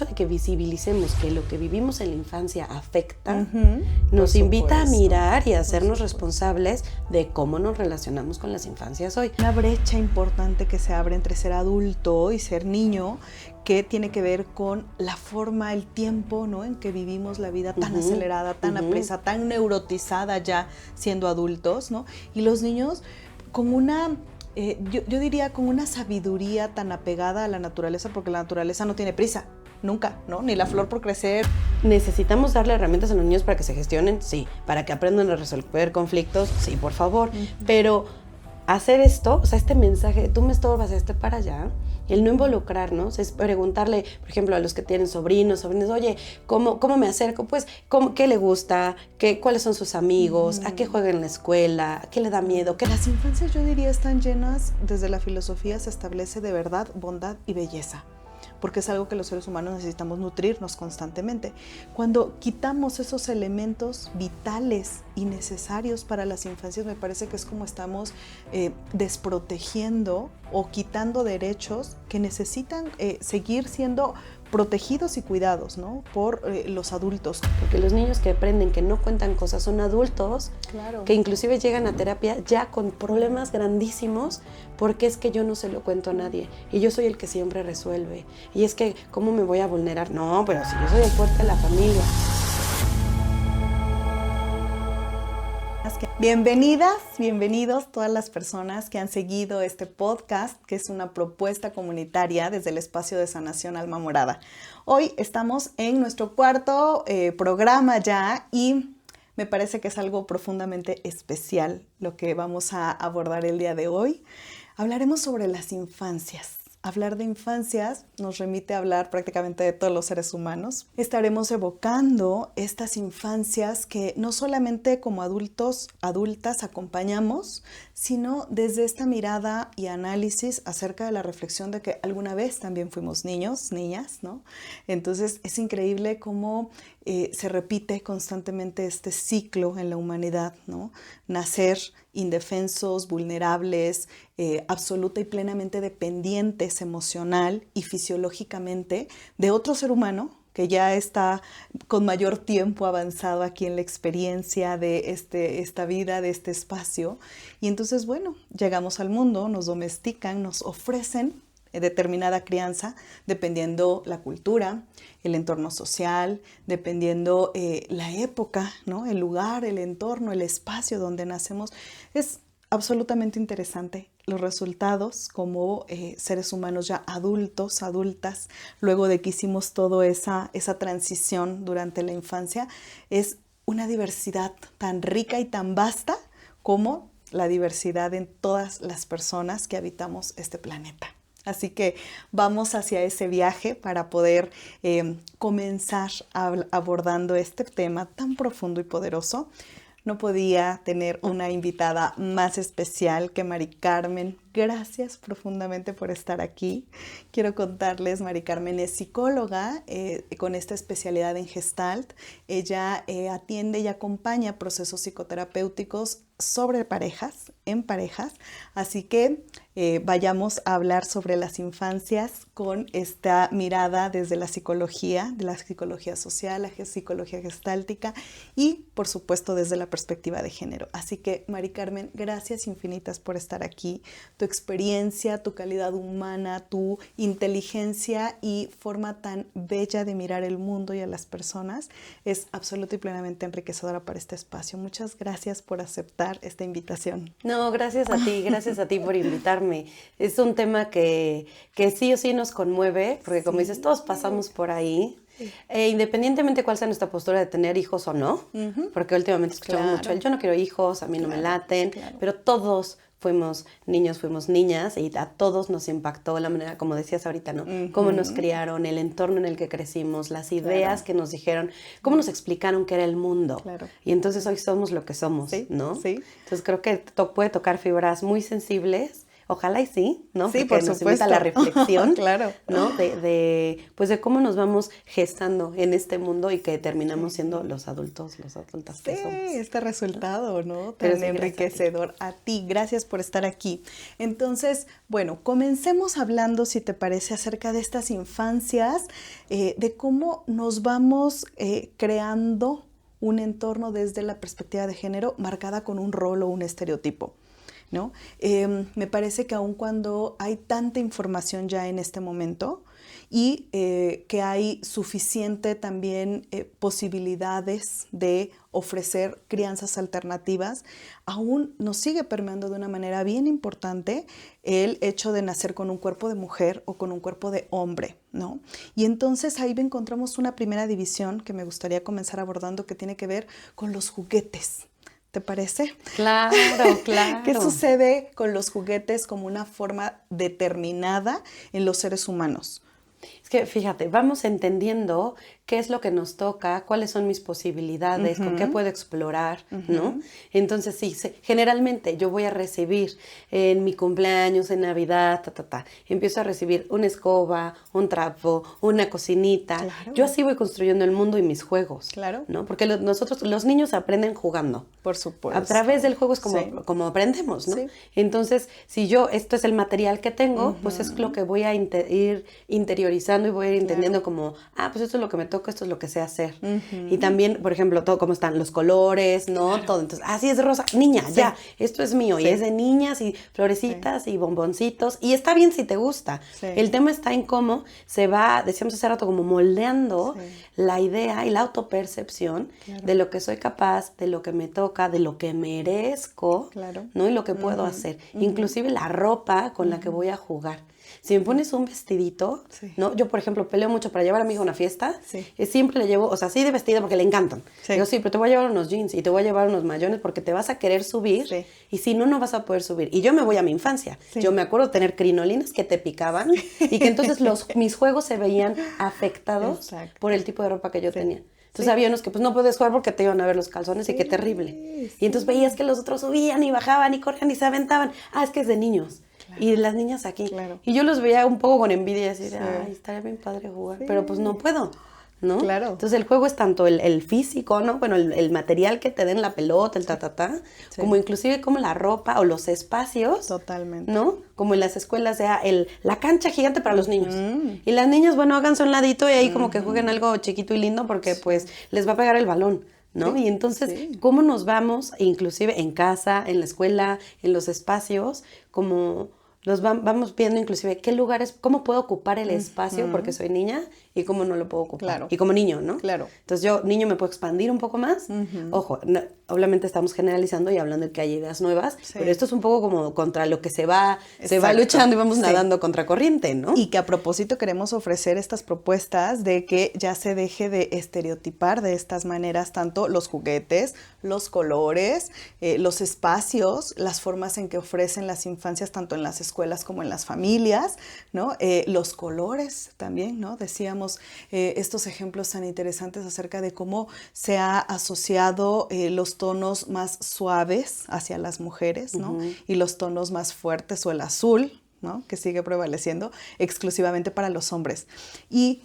de que visibilicemos que lo que vivimos en la infancia afecta, Ujú, nos por invita a supuesto, mirar y a hacernos responsables de cómo nos relacionamos con las infancias hoy. Una brecha importante que se abre entre ser adulto y ser niño, que tiene que ver con la forma, el tiempo, ¿no?, en que vivimos la vida tan acelerada, tan apresa, tan neurotizada ya siendo adultos, ¿no? Y los niños con una, yo diría con una sabiduría tan apegada a la naturaleza, porque la naturaleza no tiene prisa. Nunca, ¿no? Ni la flor por crecer. ¿Necesitamos darle herramientas a los niños para que se gestionen? Sí. ¿Para que aprendan a resolver conflictos? Sí, por favor. Pero hacer esto, o sea, este mensaje, tú me estorbas, para allá, el no involucrarnos es preguntarle, por ejemplo, a los que tienen sobrinos, oye, ¿cómo me acerco? Pues, ¿qué le gusta? ¿Cuáles son sus amigos? ¿A qué juega en la escuela? ¿A qué le da miedo? Las infancias, yo diría, están llenas, desde la filosofía se establece de verdad, bondad y belleza, porque es algo que los seres humanos necesitamos nutrirnos constantemente. Cuando quitamos esos elementos vitales y necesarios para las infancias, me parece que es como estamos desprotegiendo o quitando derechos que necesitan seguir siendo protegidos y cuidados, ¿no?, por los adultos. Porque los niños que aprenden que no cuentan cosas son adultos, claro, que inclusive llegan a terapia ya con problemas grandísimos, porque es que yo no se lo cuento a nadie y yo soy el que siempre resuelve. Y es que, ¿cómo me voy a vulnerar? No, pero si yo soy el fuerte de la familia. Bienvenidas, bienvenidos todas las personas que han seguido este podcast, que es una propuesta comunitaria desde el espacio de sanación Alma Morada. Hoy estamos en nuestro cuarto programa ya y me parece que es algo profundamente especial lo que vamos a abordar el día de hoy. Hablaremos sobre las infancias. Hablar de infancias nos remite a hablar prácticamente de todos los seres humanos. Estaremos evocando estas infancias que no solamente como adultos, adultas acompañamos, sino desde esta mirada y análisis acerca de la reflexión de que alguna vez también fuimos niños, niñas, ¿no? Entonces es increíble cómo se repite constantemente este ciclo en la humanidad, ¿no? Nacer indefensos, vulnerables, absoluta y plenamente dependientes emocional y fisiológicamente de otro ser humano que ya está con mayor tiempo avanzado aquí en la experiencia de esta vida, de este espacio. Y entonces, bueno, llegamos al mundo, nos domestican, nos ofrecen determinada crianza, dependiendo la cultura, el entorno social, dependiendo la época, ¿no?, el lugar, el entorno, el espacio donde nacemos. Es absolutamente interesante los resultados como seres humanos ya adultos, adultas, luego de que hicimos toda esa transición durante la infancia. Es una diversidad tan rica y tan vasta como la diversidad en todas las personas que habitamos este planeta. Así que vamos hacia ese viaje para poder comenzar abordando este tema tan profundo y poderoso. No podía tener una invitada más especial que Mari Carmen. Gracias profundamente por estar aquí. Quiero contarles, Mari Carmen es psicóloga con esta especialidad en Gestalt. Ella atiende y acompaña procesos psicoterapéuticos sobre parejas, en parejas. Así que vayamos a hablar sobre las infancias con esta mirada desde la psicología, de la psicología social, la psicología gestáltica y, por supuesto, desde la perspectiva de género. Así que, Mari Carmen, gracias infinitas por estar aquí. Tu experiencia, tu calidad humana, tu inteligencia y forma tan bella de mirar el mundo y a las personas es absoluta y plenamente enriquecedora para este espacio. Muchas gracias por aceptar esta invitación. No, gracias a ti por invitarme. Es un tema que sí o sí nos conmueve, porque como dices, todos pasamos por ahí. Independientemente cuál sea nuestra postura de tener hijos o no, porque últimamente escuchamos mucho el yo no quiero hijos, a mí no me laten, pero todos fuimos niños, fuimos niñas y a todos nos impactó la manera, como decías ahorita, ¿no? Cómo nos criaron, el entorno en el que crecimos, las ideas que nos dijeron, cómo nos explicaron qué era el mundo. Y entonces hoy somos lo que somos, ¿no? Sí. Entonces creo que puede tocar fibras muy sensibles. Ojalá y sí, ¿no? Sí, porque por nos supuesto. invita a la reflexión, Claro. ¿no? Pues de cómo nos vamos gestando en este mundo y que terminamos siendo las adultas que Sí, somos. este resultado, ¿no? Pero Tan sí, gracias enriquecedor a ti. Gracias por estar aquí. Entonces, bueno, comencemos hablando, si te parece, acerca de estas infancias, de cómo nos vamos creando un entorno desde la perspectiva de género marcada con un rol o un estereotipo, ¿no? Me parece que aun cuando hay tanta información ya en este momento y que hay suficiente también posibilidades de ofrecer crianzas alternativas, aún nos sigue permeando de una manera bien importante el hecho de nacer con un cuerpo de mujer o con un cuerpo de hombre, ¿no? Y entonces ahí encontramos una primera división que me gustaría comenzar abordando, que tiene que ver con los juguetes. ¿Te parece? Claro, claro. ¿Qué sucede con los juguetes como una forma determinada en los seres humanos? Es que fíjate, vamos entendiendo qué es lo que nos toca, cuáles son mis posibilidades, con qué puedo explorar, ¿no? Entonces sí, generalmente yo voy a recibir en mi cumpleaños, en Navidad, empiezo a recibir una escoba, un trapo, una cocinita. Claro. Yo así voy construyendo el mundo y mis juegos, Claro. ¿no? Porque nosotros, los niños aprenden jugando. Por supuesto. A través del juego es como, Sí. como aprendemos, ¿no? Sí. Entonces, si esto es el material que tengo, pues es lo que voy a ir interiorizando y voy a ir entendiendo como, pues esto es lo que me toca, esto es lo que sé hacer. Y también, por ejemplo, todo cómo están los colores, ¿no? Claro. Todo. Entonces, sí es de rosa, niña, sí. Ya, esto es mío. Sí. Y es de niñas y florecitas y bomboncitos. Y está bien si te gusta. Sí. El tema está en cómo se va, decíamos hace rato, como moldeando la idea y la autopercepción de lo que soy capaz, de lo que me toca, de lo que merezco, ¿no? Y lo que puedo hacer. Inclusive la ropa con la que voy a jugar. Si me pones un vestidito, ¿no? Yo, por ejemplo, peleo mucho para llevar a mi hija a una fiesta. Siempre le llevo, o sea, sí de vestido porque le encantan. Digo, sí, pero te voy a llevar unos jeans y te voy a llevar unos mayones porque te vas a querer subir y si no, no vas a poder subir. Y yo me voy a mi infancia. Yo me acuerdo de tener crinolinas que te picaban y que entonces mis juegos se veían afectados por el tipo de ropa que yo tenía. Entonces había unos que pues no puedes jugar porque te iban a ver los calzones y qué terrible. Y entonces veías que los otros subían y bajaban y corrían y se aventaban. Es que es de niños. Claro. Y las niñas aquí. Claro. Y yo los veía un poco con envidia, así de, estaría bien padre jugar, pero pues no puedo, ¿no? Claro. Entonces el juego es tanto el físico, ¿no? Bueno, el material que te den la pelota, el como inclusive como la ropa o los espacios. Totalmente. ¿No? Como en las escuelas sea la cancha gigante para los niños. Y las niñas, bueno, háganse un ladito y ahí como que jueguen algo chiquito y lindo porque pues les va a pegar el balón. ¿No? Y entonces, ¿cómo nos vamos, inclusive en casa, en la escuela, en los espacios, como vamos viendo inclusive qué lugares, cómo puedo ocupar el espacio porque soy niña y cómo no lo puedo ocupar? Claro. Y como niño, ¿no? Claro. Entonces yo, niño, me puedo expandir un poco más. Ojo, obviamente estamos generalizando y hablando de que hay ideas nuevas, pero esto es un poco como contra lo que se va luchando y vamos nadando contra corriente, ¿no? Y que a propósito queremos ofrecer estas propuestas de que ya se deje de estereotipar de estas maneras tanto los juguetes, los colores, los espacios, las formas en que ofrecen las infancias tanto en las escuelas como en las familias, ¿no? Los colores también, ¿no? Decíamos estos ejemplos tan interesantes acerca de cómo se ha asociado los tonos más suaves hacia las mujeres, ¿no? Y los tonos más fuertes o el azul, ¿no? Que sigue prevaleciendo exclusivamente para los hombres. Y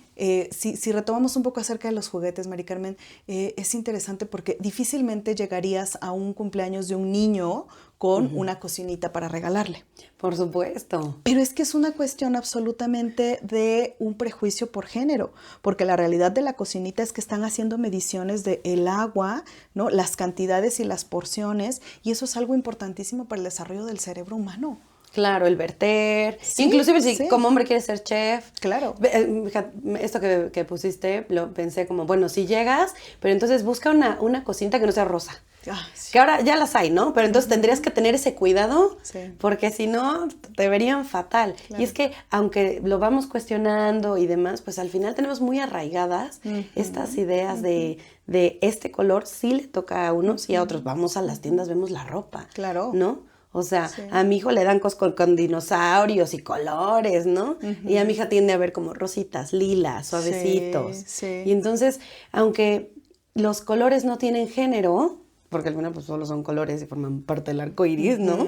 si retomamos un poco acerca de los juguetes, Mari Carmen, es interesante porque difícilmente llegarías a un cumpleaños de un niño con una cocinita para regalarle. Por supuesto. Pero es que es una cuestión absolutamente de un prejuicio por género, porque la realidad de la cocinita es que están haciendo mediciones del agua, ¿no? Las cantidades y las porciones, y eso es algo importantísimo para el desarrollo del cerebro humano. Claro, el verter. Sí, inclusive si como hombre quieres ser chef. Claro. Esto que pusiste, lo pensé como, bueno, si llegas, pero entonces busca una cocinita que no sea rosa. Que ahora ya las hay, ¿no? Pero entonces tendrías que tener ese cuidado porque si no te verían fatal. Claro. Y es que aunque lo vamos cuestionando y demás, pues al final tenemos muy arraigadas estas ideas de este color sí le toca a unos y a otros. Vamos a las tiendas, vemos la ropa. Claro. ¿No? O sea, a mi hijo le dan cosas con dinosaurios y colores, ¿no? Y a mi hija tiende a ver como rositas, lilas, suavecitos. Y entonces, aunque los colores no tienen género, porque al final pues solo son colores y forman parte del arco iris, ¿no?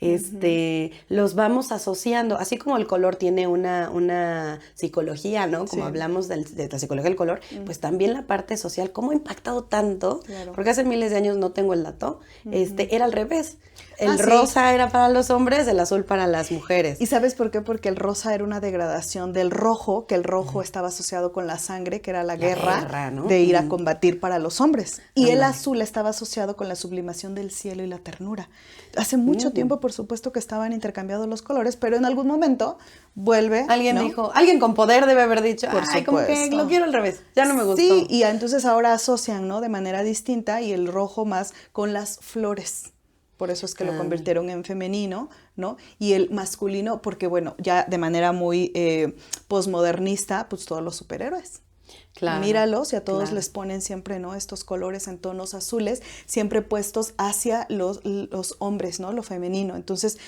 los vamos asociando, así como el color tiene una psicología, ¿no? Como hablamos de la psicología del color, pues también la parte social, ¿cómo ha impactado tanto? Porque hace miles de años, no tengo el dato, era al revés. El rosa era para los hombres, el azul para las mujeres. ¿Y sabes por qué? Porque el rosa era una degradación del rojo, que el rojo estaba asociado con la sangre, que era la guerra, ¿no? De ir a combatir para los hombres. Y el azul estaba asociado con la sublimación del cielo y la ternura. Hace mucho tiempo, por supuesto, que estaban intercambiados los colores, pero en algún momento vuelve. Alguien dijo, alguien con poder debe haber dicho, ay, como que lo quiero al revés, ya no me gustó. Sí, y entonces ahora asocian, ¿no? De manera distinta, y el rojo más con las flores. Por eso es que lo convirtieron en femenino, ¿no? Y el masculino, porque bueno, ya de manera muy posmodernista, pues todos los superhéroes. Claro, míralos y a todos les ponen siempre, ¿no? Estos colores en tonos azules, siempre puestos hacia los hombres, ¿no? Lo femenino. Entonces,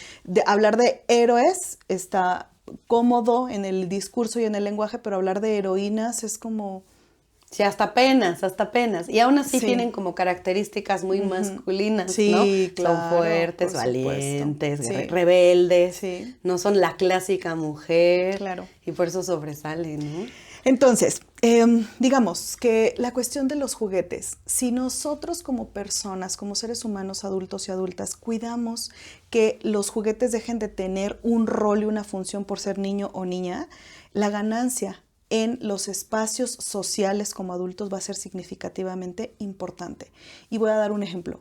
hablar de héroes está cómodo en el discurso y en el lenguaje, pero hablar de heroínas es como... Sí, hasta apenas. Y aún así tienen como características muy masculinas, ¿no? Claro, son fuertes, valientes, rebeldes, no son la clásica mujer. Claro. Y por eso sobresalen, ¿no? Entonces, digamos que la cuestión de los juguetes, si nosotros como personas, como seres humanos adultos y adultas, cuidamos que los juguetes dejen de tener un rol y una función por ser niño o niña, la ganancia en los espacios sociales como adultos va a ser significativamente importante. Y voy a dar un ejemplo.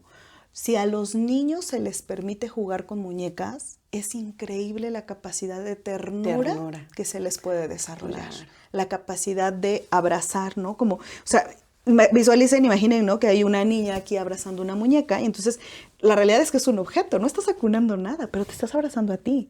Si a los niños se les permite jugar con muñecas, es increíble la capacidad de ternura que se les puede desarrollar. Claro. La capacidad de abrazar, ¿no? Como, o sea, visualicen, imaginen, ¿no? Que hay una niña aquí abrazando una muñeca y entonces la realidad es que es un objeto, no estás acunando nada, pero te estás abrazando a ti.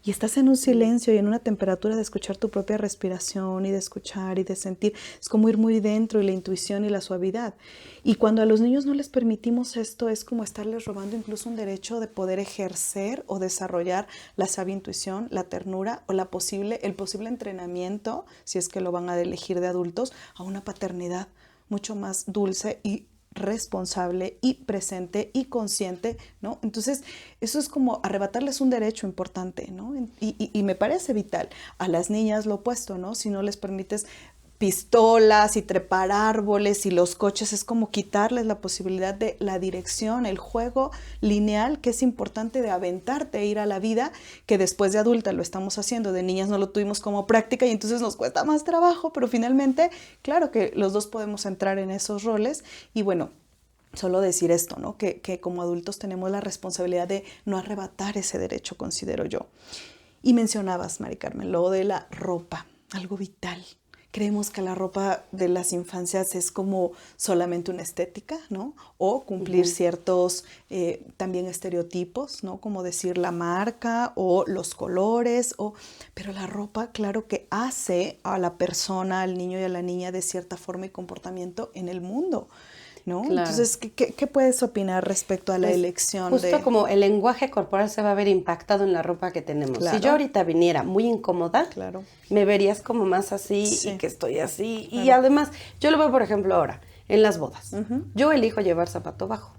Y estás en un silencio y en una temperatura de escuchar tu propia respiración y de escuchar y de sentir. Es como ir muy dentro y la intuición y la suavidad. Y cuando a los niños no les permitimos esto, es como estarles robando incluso un derecho de poder ejercer o desarrollar la sabia intuición, la ternura o el posible entrenamiento, si es que lo van a elegir de adultos, a una paternidad mucho más dulce y responsable y presente y consciente, ¿no? Entonces, eso es como arrebatarles un derecho importante, ¿no? Y me parece vital. A las niñas lo opuesto, ¿no? Si no les permites pistolas y trepar árboles y los coches, es como quitarles la posibilidad de la dirección, el juego lineal, que es importante de aventarte e ir a la vida, que después de adulta lo estamos haciendo, de niñas no lo tuvimos como práctica y entonces nos cuesta más trabajo, pero finalmente, claro que los dos podemos entrar en esos roles y bueno, solo decir esto, ¿no? Que como adultos tenemos la responsabilidad de no arrebatar ese derecho, considero yo. Y mencionabas, Mari Carmen, lo de la ropa, algo vital. Creemos que la ropa de las infancias es como solamente una estética, ¿no? O cumplir ciertos también estereotipos, ¿no? Como decir la marca o los colores, pero la ropa, claro que hace a la persona, al niño y a la niña de cierta forma y comportamiento en el mundo, ¿no? Claro. Entonces, ¿qué puedes opinar respecto a la elección? Justo como el lenguaje corporal se va a ver impactado en la ropa que tenemos. Claro. Si yo ahorita viniera muy incómoda, claro, me verías como más así y que estoy así. Claro. Y además, yo lo veo, por ejemplo, ahora, en las bodas. Yo elijo llevar zapato bajo.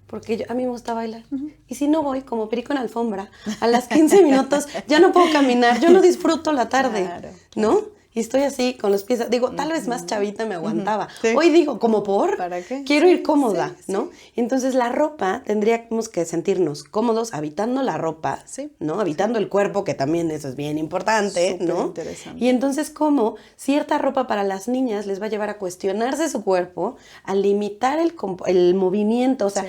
Porque a mí me gusta bailar. Y si no voy como perico en alfombra, a las 15 minutos ya no puedo caminar, yo no disfruto la tarde, claro. ¿no? Y estoy así con los pies, digo, tal vez más chavita me aguantaba. Hoy digo, ¿como por? ¿Para qué? Quiero ir cómoda, ¿no? Entonces la ropa, tendríamos que sentirnos cómodos habitando la ropa, ¿no? Habitando el cuerpo, que también eso es bien importante, ¿no? Interesante. Y entonces cómo cierta ropa para las niñas les va a llevar a cuestionarse su cuerpo, a limitar el movimiento, o sea,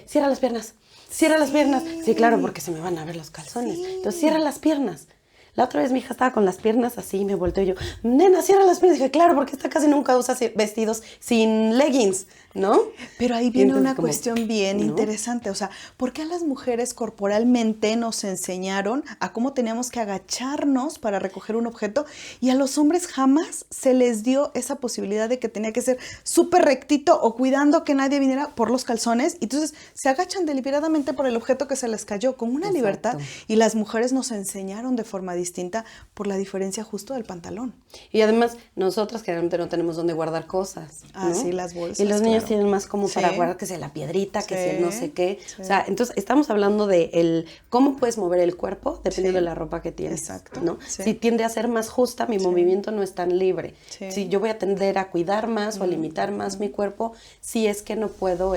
cierra las piernas. Sí, claro, porque se me van a ver los calzones. Entonces cierra las piernas. La otra vez mi hija estaba con las piernas así y me volteó y yo, nena, cierra las piernas. Y dije, claro, porque esta casi nunca usa vestidos sin leggings, ¿no? Pero ahí viene una cuestión bien interesante. O sea, ¿por qué a las mujeres corporalmente nos enseñaron a cómo teníamos que agacharnos para recoger un objeto y a los hombres jamás se les dio esa posibilidad de que tenía que ser súper rectito o cuidando que nadie viniera por los calzones? Y entonces se agachan deliberadamente por el objeto que se les cayó con una libertad y las mujeres nos enseñaron de forma distinta distinta por la diferencia justo del pantalón. Y además, nosotras generalmente no tenemos dónde guardar cosas, ¿no? Sí, las bolsas. Y los niños claro. tienen más como para guardar, que sea la piedrita, que sea el no sé qué. O sea, entonces estamos hablando de cómo puedes mover el cuerpo dependiendo de la ropa que tienes. Exacto. ¿no? Si tiende a ser más justa, mi movimiento no es tan libre. Si yo voy a tender a cuidar más o a limitar más mi cuerpo, si es que no puedo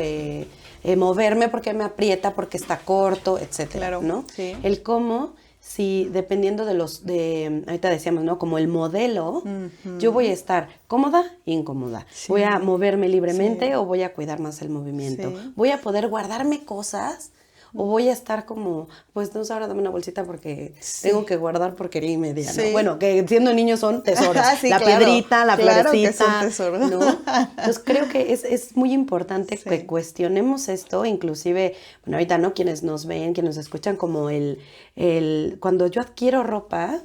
moverme porque me aprieta, porque está corto, etcétera, Claro. ¿no? El cómo, si dependiendo ahorita decíamos, ¿no? Como el modelo, yo voy a estar cómoda, incómoda. Voy a moverme libremente o voy a cuidar más el movimiento. Voy a poder guardarme cosas o voy a estar como, pues no sé, ahora dame una bolsita porque tengo que guardar porquería y media, ¿no? Bueno, que siendo niños son tesoros. La piedrita, la florecita, que son tesoros. ¿no? Entonces creo que es muy importante que cuestionemos esto, inclusive, bueno, ahorita, ¿no? Quienes nos ven, quienes nos escuchan, como cuando yo adquiero ropa,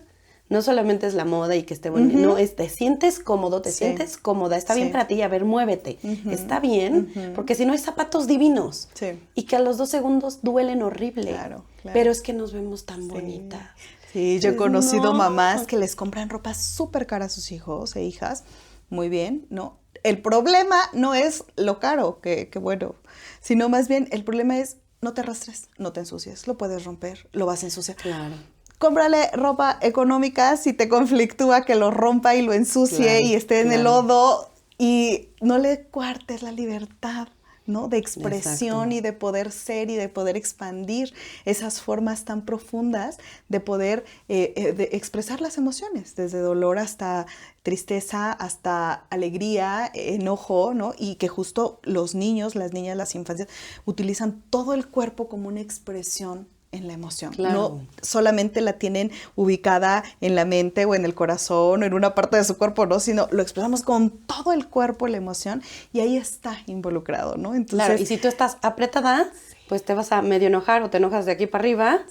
no solamente es la moda y que esté bonito, no, te sientes cómodo, te sientes cómoda, está bien para ti, a ver, muévete, está bien, porque si no hay zapatos divinos y que a los 2 segundos duelen horrible, Claro. pero es que nos vemos tan bonitas. Sí, yo he conocido mamás que les compran ropa súper cara a sus hijos e hijas, muy bien, ¿no? El problema no es lo caro, que bueno, sino más bien el problema es no te arrastres, no te ensucies, lo puedes romper, lo vas a ensuciar. Claro. Cómprale ropa económica si te conflictúa que lo rompa y lo ensucie y esté en el lodo, y no le cuartes la libertad, ¿no? De expresión y de poder ser y de poder expandir esas formas tan profundas de poder de expresar las emociones, desde dolor hasta tristeza, hasta alegría, enojo, ¿no? Y que justo los niños, las niñas, las infancias utilizan todo el cuerpo como una expresión en la emoción. Claro. No solamente la tienen ubicada en la mente o en el corazón o en una parte de su cuerpo, ¿no? Sino lo expresamos con todo el cuerpo, la emoción, y ahí está involucrado, ¿no? Entonces, claro, y si tú estás apretada, pues te vas a medio enojar o te enojas de aquí para arriba,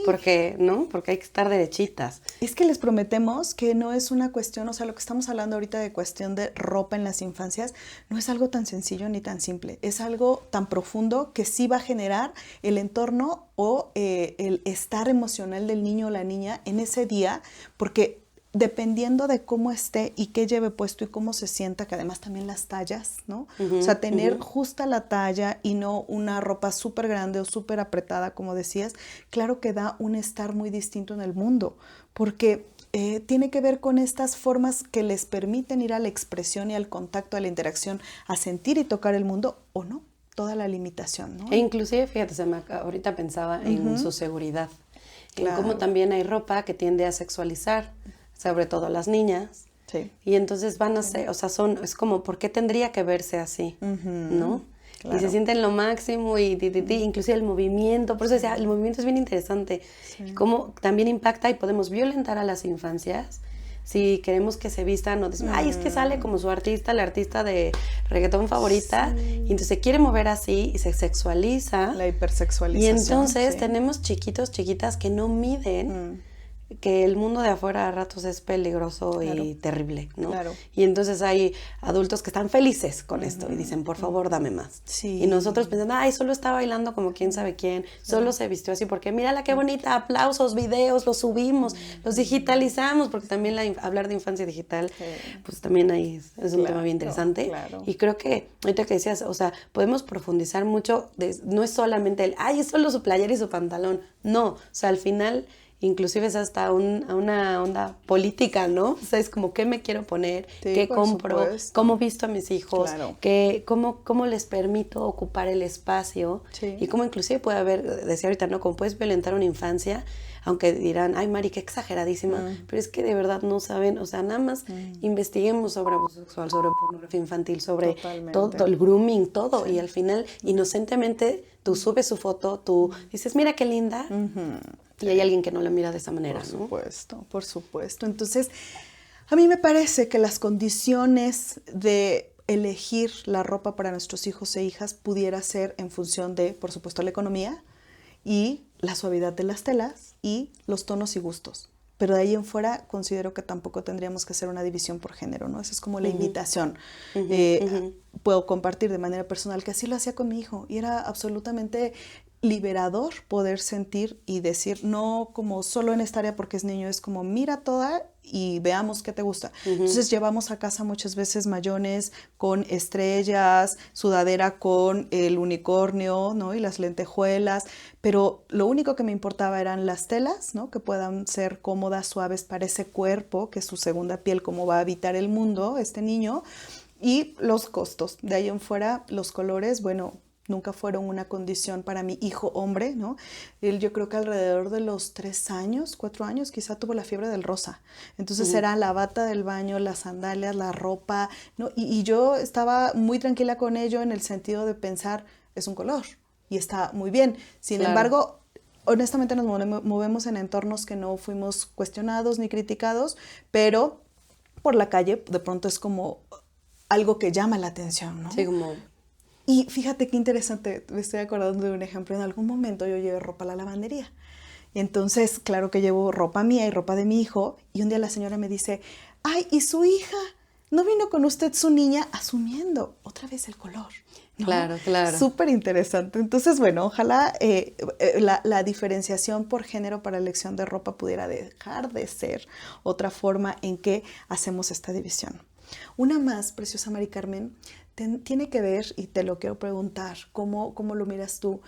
porque, ¿no? Porque hay que estar derechitas. Es que les prometemos que no es una cuestión, o sea, lo que estamos hablando ahorita de cuestión de ropa en las infancias, no es algo tan sencillo ni tan simple, es algo tan profundo que sí va a generar el entorno o el estar emocional del niño o la niña en ese día, porque dependiendo de cómo esté y qué lleve puesto y cómo se sienta, que además también las tallas, ¿no? O sea, tener justa la talla y no una ropa súper grande o súper apretada, como decías, claro que da un estar muy distinto en el mundo, porque tiene que ver con estas formas que les permiten ir a la expresión y al contacto, a la interacción, a sentir y tocar el mundo, o no, toda la limitación, ¿no? E inclusive, fíjate, ahorita pensaba en su seguridad, en cómo también hay ropa que tiende a sexualizar, sobre todo las niñas, y entonces van a ser, o sea, es como, ¿por qué tendría que verse así? ¿No? Claro. Y se sienten lo máximo y inclusive el movimiento, por eso decía, el movimiento es bien interesante, cómo también impacta y podemos violentar a las infancias si queremos que se vistan o decimos, ay, es que sale como su artista, la artista de reggaetón favorita, y entonces se quiere mover así y se sexualiza. La hipersexualización. Y entonces tenemos chiquitos, chiquitas que no miden que el mundo de afuera a ratos es peligroso y terrible, ¿no? Claro. Y entonces hay adultos que están felices con esto y dicen, por favor, dame más. Sí. Y nosotros pensando, ay, solo está bailando como quién sabe quién, solo se vistió así, porque mírala qué bonita, aplausos, videos, los subimos, los digitalizamos, porque también hablar de infancia digital, pues también ahí es un tema bien interesante. Claro. Y creo que, ahorita que decías, o sea, podemos profundizar mucho, no es solamente ay, es solo su playera y su pantalón, no, o sea, al final inclusive es hasta una onda política, ¿no? O sea, es como qué me quiero poner, qué compro, supuesto. cómo visto a mis hijos, cómo les permito ocupar el espacio y cómo inclusive puede haber, decía ahorita, ¿no? Cómo puedes violentar una infancia, aunque dirán, ay, Mari, qué exageradísima, pero es que de verdad no saben, o sea, nada más investiguemos sobre abuso sexual, sobre pornografía infantil, sobre todo el grooming, todo, y al final, inocentemente, tú subes su foto, tú dices, mira qué linda, y hay alguien que no la mira de esa manera, ¿no? Por supuesto. Entonces, a mí me parece que las condiciones de elegir la ropa para nuestros hijos e hijas pudiera ser en función de, por supuesto, la economía y la suavidad de las telas y los tonos y gustos. Pero de ahí en fuera considero que tampoco tendríamos que hacer una división por género, ¿no? Esa es como la invitación. Puedo compartir de manera personal que así lo hacía con mi hijo y era absolutamente liberador poder sentir y decir, no como solo en esta área porque es niño, es como mira toda y veamos qué te gusta. Entonces llevamos a casa muchas veces mayones con estrellas, sudadera con el unicornio, ¿no? Y las lentejuelas, pero lo único que me importaba eran las telas, ¿no? Que puedan ser cómodas, suaves para ese cuerpo, que es su segunda piel, cómo va a habitar el mundo este niño, y los costos. De ahí en fuera, los colores, bueno, nunca fueron una condición para mi hijo hombre, ¿no? Él yo creo que alrededor de los 3 años, 4 años, quizá tuvo la fiebre del rosa. Entonces era la bata del baño, las sandalias, la ropa, ¿no? Y yo estaba muy tranquila con ello en el sentido de pensar, es un color y está muy bien. Sin embargo, honestamente nos movemos en entornos que no fuimos cuestionados ni criticados, pero por la calle de pronto es como algo que llama la atención, ¿no? Sí, como... Y fíjate qué interesante, me estoy acordando de un ejemplo. En algún momento yo llevé ropa a la lavandería. Y entonces, claro que llevo ropa mía y ropa de mi hijo. Y un día la señora me dice, ay, ¿y su hija? ¿No vino con usted su niña? Asumiendo otra vez el color, ¿no? Claro, claro. Súper interesante. Entonces, bueno, ojalá la diferenciación por género para elección de ropa pudiera dejar de ser otra forma en que hacemos esta división. Una más, preciosa Mari Carmen, tiene que ver, y te lo quiero preguntar, ¿cómo lo miras tú?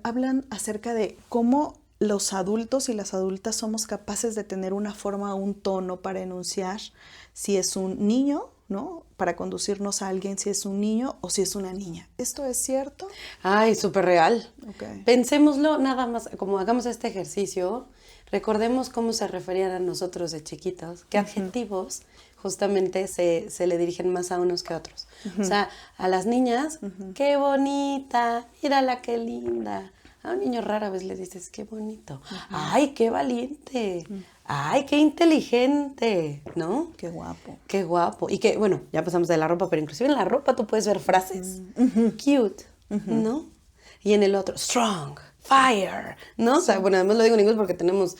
Hablan acerca de cómo los adultos y las adultas somos capaces de tener una forma, un tono para enunciar si es un niño, ¿no? Para conducirnos a alguien si es un niño o si es una niña. ¿Esto es cierto? Ay, súper real. Okay. Pensémoslo nada más, como hagamos este ejercicio, recordemos cómo se referían a nosotros de chiquitos, qué adjetivos justamente se le dirigen más a unos que a otros. O sea, a las niñas, qué bonita, mírala qué linda. A un niño rara vez le dices, qué bonito. Ay, qué valiente. Ay, qué inteligente, ¿no? Qué guapo. Qué guapo. Y que, bueno, ya pasamos de la ropa, pero inclusive en la ropa tú puedes ver frases. Cute, ¿no? Y en el otro, strong, fire, ¿no? O sea, bueno, además lo digo en inglés porque tenemos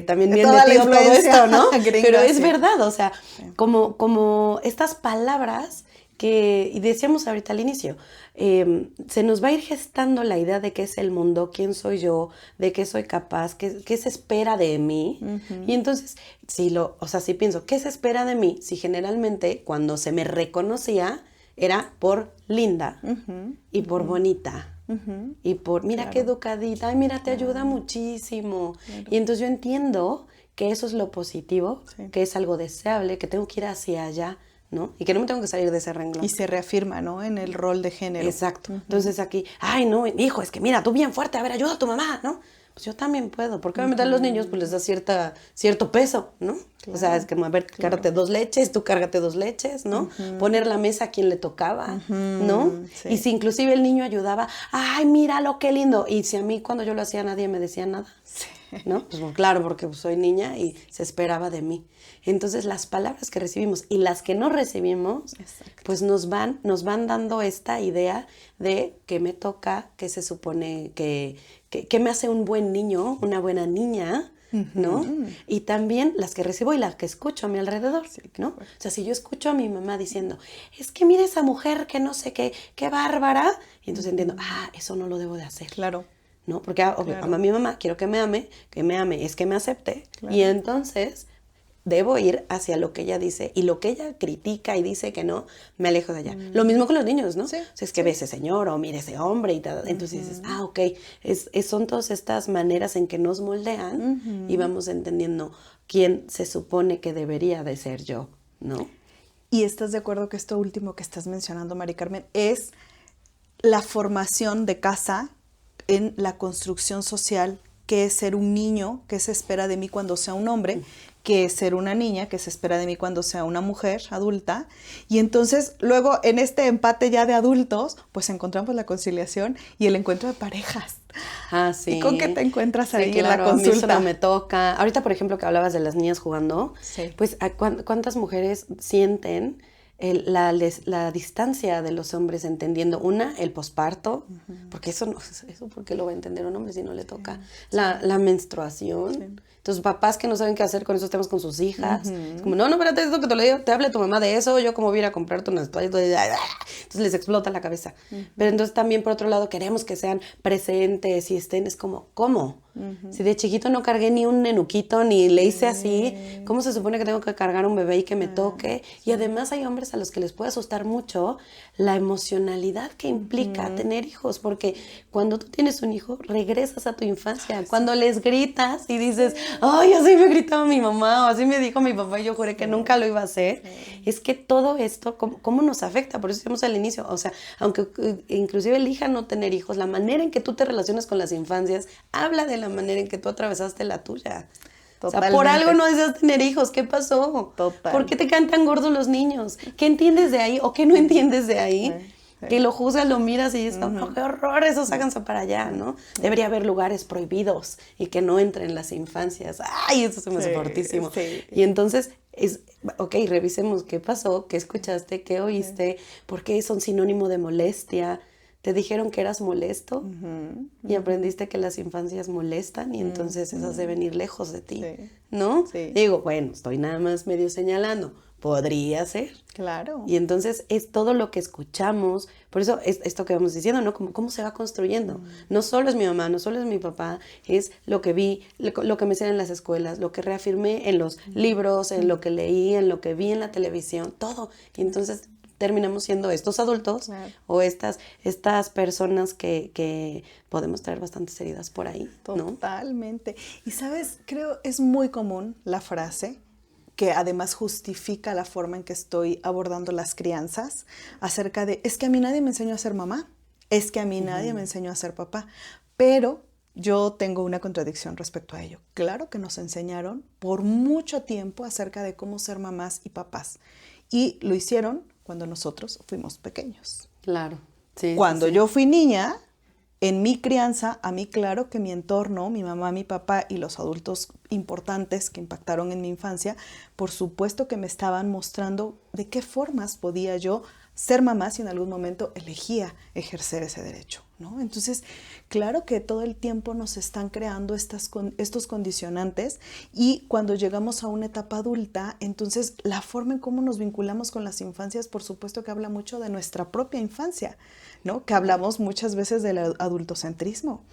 también bien metido todo esto, ¿no? Pero es verdad, o sea, como estas palabras que, y decíamos ahorita al inicio, se nos va a ir gestando la idea de qué es el mundo, quién soy yo, de qué soy capaz, qué se espera de mí. Y entonces, si pienso, ¿qué se espera de mí? Si generalmente cuando se me reconocía era por linda y por bonita. Y por, mira qué educadita, ay, mira, te ayuda muchísimo. Y entonces yo entiendo que eso es lo positivo, que es algo deseable, que tengo que ir hacia allá, ¿no? Y que no me tengo que salir de ese renglón. Y se reafirma, ¿no? En el rol de género. Exacto. Entonces aquí, ay, no, hijo, es que mira, tú bien fuerte, a ver, ayuda a tu mamá, ¿no? Pues yo también puedo. ¿Por qué obviamente a los niños pues les da cierto peso, ¿no? Claro. O sea, es como, a ver, cárgate 2 leches, tú cárgate 2 leches, ¿no? Poner la mesa a quien le tocaba, ¿no? Sí. Y si inclusive el niño ayudaba, ay, míralo, qué lindo. Y si a mí cuando yo lo hacía nadie me decía nada, ¿no? Pues claro, porque soy niña y se esperaba de mí. Entonces las palabras que recibimos y las que no recibimos, pues nos van dando esta idea de qué me toca, qué se supone que me hace un buen niño, una buena niña, ¿no? Y también las que recibo y las que escucho a mi alrededor, ¿no? O sea, si yo escucho a mi mamá diciendo, es que mira esa mujer que no sé qué bárbara, y entonces entiendo, eso no lo debo de hacer. Claro. ¿No? Porque a mi mamá quiero que me ame, es que me acepte, y entonces debo ir hacia lo que ella dice, y lo que ella critica y dice que no, me alejo de allá. Lo mismo con los niños, ¿no? Sí, o sea, es que ve ese señor o mire ese hombre y tal. Entonces dices, ok, son todas estas maneras en que nos moldean y vamos entendiendo quién se supone que debería de ser yo, ¿no? ¿Y estás de acuerdo que esto último que estás mencionando, Mari Carmen, es la formación de casa en la construcción social, que es ser un niño, que se espera de mí cuando sea un hombre, que es ser una niña, que se espera de mí cuando sea una mujer adulta? Y entonces luego en este empate ya de adultos, pues encontramos la conciliación y el encuentro de parejas. Sí. ¿Y con qué te encuentras ahí claro, en la consulta? A mí eso no me toca. Ahorita, por ejemplo, que hablabas de las niñas jugando, pues ¿cuántas mujeres sienten la distancia de los hombres entendiendo, el posparto, porque eso porque lo va a entender un hombre si no le toca, la menstruación. Sí. Entonces, papás que no saben qué hacer con esos temas con sus hijas. Es como, no, espérate, esto que te lo digo, te hable tu mamá de eso, yo como voy a ir a comprarte unas toallas. Entonces les explota la cabeza. Pero entonces también, por otro lado, queremos que sean presentes y estén, es como, ¿cómo? Si de chiquito no cargué ni un nenuquito, ni le hice así, ¿cómo se supone que tengo que cargar un bebé y que me toque? Y además hay hombres a los que les puede asustar mucho la emocionalidad que implica tener hijos, porque cuando tú tienes un hijo, regresas a tu infancia. Cuando les gritas y dices, ay, así me gritaba mi mamá, o así me dijo mi papá y yo juré que nunca lo iba a hacer, es que todo esto, ¿cómo nos afecta? Por eso decíamos al inicio, o sea, aunque inclusive elijan no tener hijos, la manera en que tú te relacionas con las infancias habla de la manera en que tú atravesaste la tuya. Totalmente. O sea, por algo no deseas tener hijos. ¿Qué pasó? Total. ¿Por qué te caen tan gordos los niños? ¿Qué entiendes de ahí o qué no entiendes de ahí? Que lo juzgas, lo miras y dices, oh, qué horror, esos háganse para allá, ¿no? Debería haber lugares prohibidos y que no entren las infancias. Ay, eso se me hace fortísimo. Sí. Y entonces, revisemos qué pasó, qué escuchaste, qué oíste, por qué son sinónimo de molestia. Te dijeron que eras molesto y aprendiste que las infancias molestan y entonces esas deben ir lejos de ti, ¿no? Sí. Digo, bueno, estoy nada más medio señalando. Podría ser. Claro. Y entonces es todo lo que escuchamos. Por eso es esto que vamos diciendo, ¿no? Cómo se va construyendo. No solo es mi mamá, no solo es mi papá, es lo que vi, lo que me enseñan en las escuelas, lo que reafirmé en los libros, en lo que leí, en lo que vi en la televisión, todo. Y entonces terminamos siendo estos adultos o estas personas que podemos traer bastantes heridas por ahí, ¿no? Totalmente. Y sabes, creo es muy común la frase que además justifica la forma en que estoy abordando las crianzas acerca de, es que a mí nadie me enseñó a ser mamá, es que a mí nadie me enseñó a ser papá, pero yo tengo una contradicción respecto a ello. Claro que nos enseñaron por mucho tiempo acerca de cómo ser mamás y papás y lo hicieron cuando nosotros fuimos pequeños. Claro. Sí, cuando yo fui niña, en mi crianza, a mí claro que mi entorno, mi mamá, mi papá y los adultos importantes que impactaron en mi infancia, por supuesto que me estaban mostrando de qué formas podía yo ser mamá si en algún momento elegía ejercer ese derecho, ¿no? Entonces, claro que todo el tiempo nos están creando estos condicionantes y cuando llegamos a una etapa adulta, entonces la forma en cómo nos vinculamos con las infancias, por supuesto que habla mucho de nuestra propia infancia, ¿no? Que hablamos muchas veces del adultocentrismo.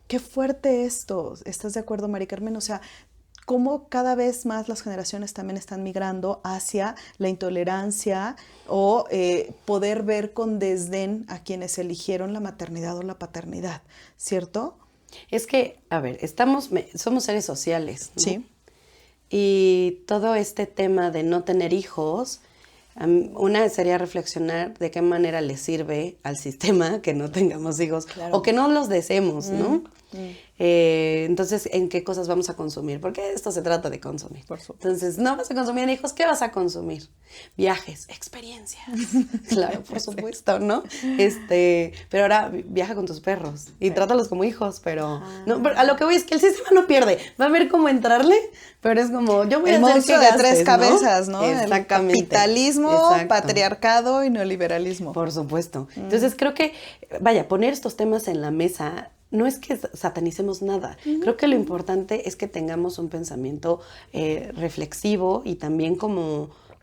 Qué fuerte esto, ¿estás de acuerdo, Mari Carmen? O sea, cómo cada vez más las generaciones también están migrando hacia la intolerancia o poder ver con desdén a quienes eligieron la maternidad o la paternidad, ¿cierto? Es que, a ver, somos seres sociales, ¿no? Sí. Y todo este tema de no tener hijos, una sería reflexionar de qué manera le sirve al sistema que no tengamos hijos, claro, o que no los deseemos, ¿no? Entonces, ¿en qué cosas vamos a consumir? Porque esto se trata de consumir. Entonces, no vas a consumir hijos, ¿qué vas a consumir? Viajes, experiencias. Claro, por supuesto, ¿no? Pero ahora viaja con tus perros y trátalos como hijos, pero a lo que voy es que el sistema no pierde. Va a haber cómo entrarle, pero es como, yo voy a hacer monstruo de tres cabezas, ¿no? Exactamente. El capitalismo, patriarcado y neoliberalismo. Por supuesto. Entonces, creo que, poner estos temas en la mesa no es que satanicemos nada. Creo que lo importante es que tengamos un pensamiento reflexivo y también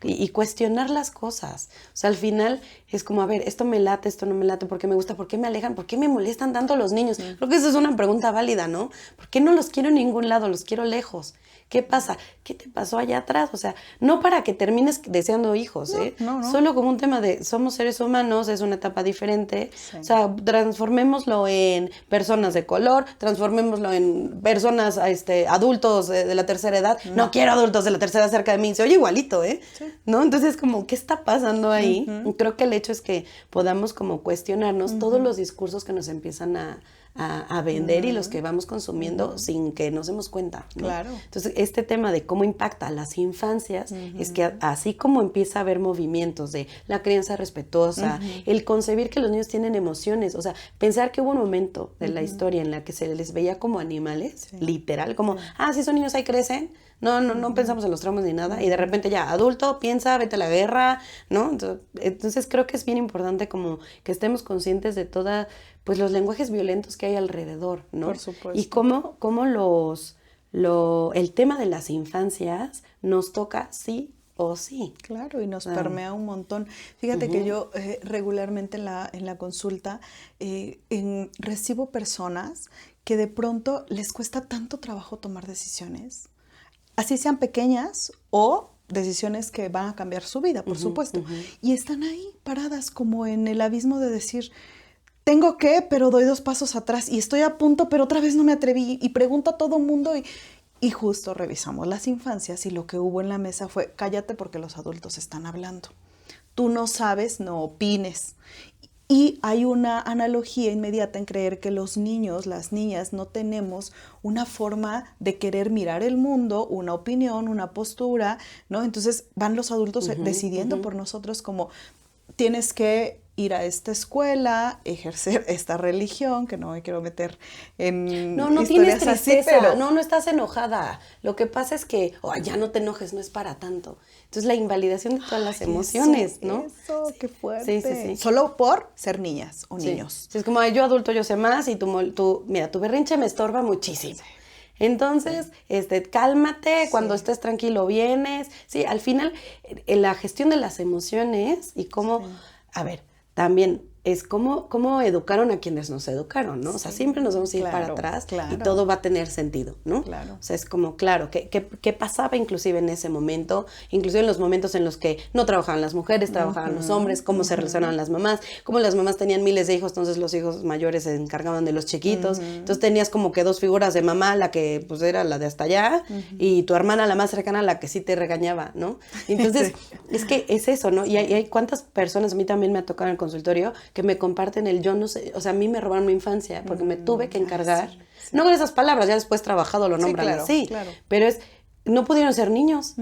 y cuestionar las cosas. O sea, al final es como, a ver, esto me late, esto no me late, ¿por qué me gusta? ¿Por qué me alejan? ¿Por qué me molestan tanto los niños? Creo que esa es una pregunta válida, ¿no? ¿Por qué no los quiero en ningún lado? Los quiero lejos. ¿Qué pasa? ¿Qué te pasó allá atrás? O sea, no para que termines deseando hijos, No. Solo como un tema de somos seres humanos, es una etapa diferente. Sí. O sea, transformémoslo en personas de color, transformémoslo en personas, adultos de la tercera edad. No quiero adultos de la tercera edad cerca de mí. Se oye igualito, Sí. ¿No? Entonces, como, ¿qué está pasando ahí? Creo que el hecho es que podamos como cuestionarnos todos los discursos que nos empiezan a vender y los que vamos consumiendo sin que nos demos cuenta, ¿no? Claro. Entonces, este tema de cómo impacta a las infancias es que así como empieza a haber movimientos de la crianza respetuosa, el concebir que los niños tienen emociones, o sea, pensar que hubo un momento de la historia en la que se les veía como animales, literal, como, si son niños ahí crecen, no pensamos en los traumas ni nada, y de repente ya, adulto, piensa, vete a la guerra, ¿no? Entonces creo que es bien importante como que estemos conscientes de toda, pues los lenguajes violentos que hay alrededor, ¿no? Por supuesto. Y cómo el tema de las infancias nos toca sí o sí. Claro, y nos permea un montón. Fíjate que yo regularmente en la consulta recibo personas que de pronto les cuesta tanto trabajo tomar decisiones, así sean pequeñas o decisiones que van a cambiar su vida, por supuesto. Y están ahí paradas como en el abismo de decir, tengo que, pero doy 2 pasos atrás y estoy a punto, pero otra vez no me atreví y pregunto a todo mundo y justo revisamos las infancias y lo que hubo en la mesa fue, cállate porque los adultos están hablando. Tú no sabes, no opines. Y hay una analogía inmediata en creer que los niños, las niñas, no tenemos una forma de querer mirar el mundo, una opinión, una postura, ¿no? Entonces van los adultos decidiendo por nosotros como tienes que ir a esta escuela, ejercer esta religión, que no me quiero meter en no tienes tristeza, así, pero no estás enojada. Lo que pasa es que, ya no te enojes, no es para tanto. Entonces la invalidación de todas las emociones, ¿no? Eso, sí. Qué fuerte. Sí. Solo por ser niñas o niños. Sí, es como, yo adulto, yo sé más, y mira, tu berrinche me estorba muchísimo. Sí. Entonces, cálmate, cuando estés tranquilo vienes. Sí, al final, la gestión de las emociones y cómo, a ver, también es cómo educaron a quienes nos educaron, ¿no? O sea, siempre nos vamos a ir para atrás y todo va a tener sentido, ¿no? Claro. O sea, es como, claro, ¿qué pasaba inclusive en ese momento? Inclusive en los momentos en los que no trabajaban las mujeres, trabajaban los hombres, cómo se relacionaban las mamás, cómo las mamás tenían miles de hijos, entonces los hijos mayores se encargaban de los chiquitos. Entonces tenías como que 2 figuras de mamá, la que pues era la de hasta allá, y tu hermana, la más cercana, la que sí te regañaba, ¿no? Entonces, es que es eso, ¿no? Y hay cuántas personas, a mí también me ha tocado en el consultorio, que me comparten yo no sé, o sea, a mí me robaron mi infancia porque me tuve que encargar, no con esas palabras, ya después trabajado lo nombran así, pero no pudieron ser niños,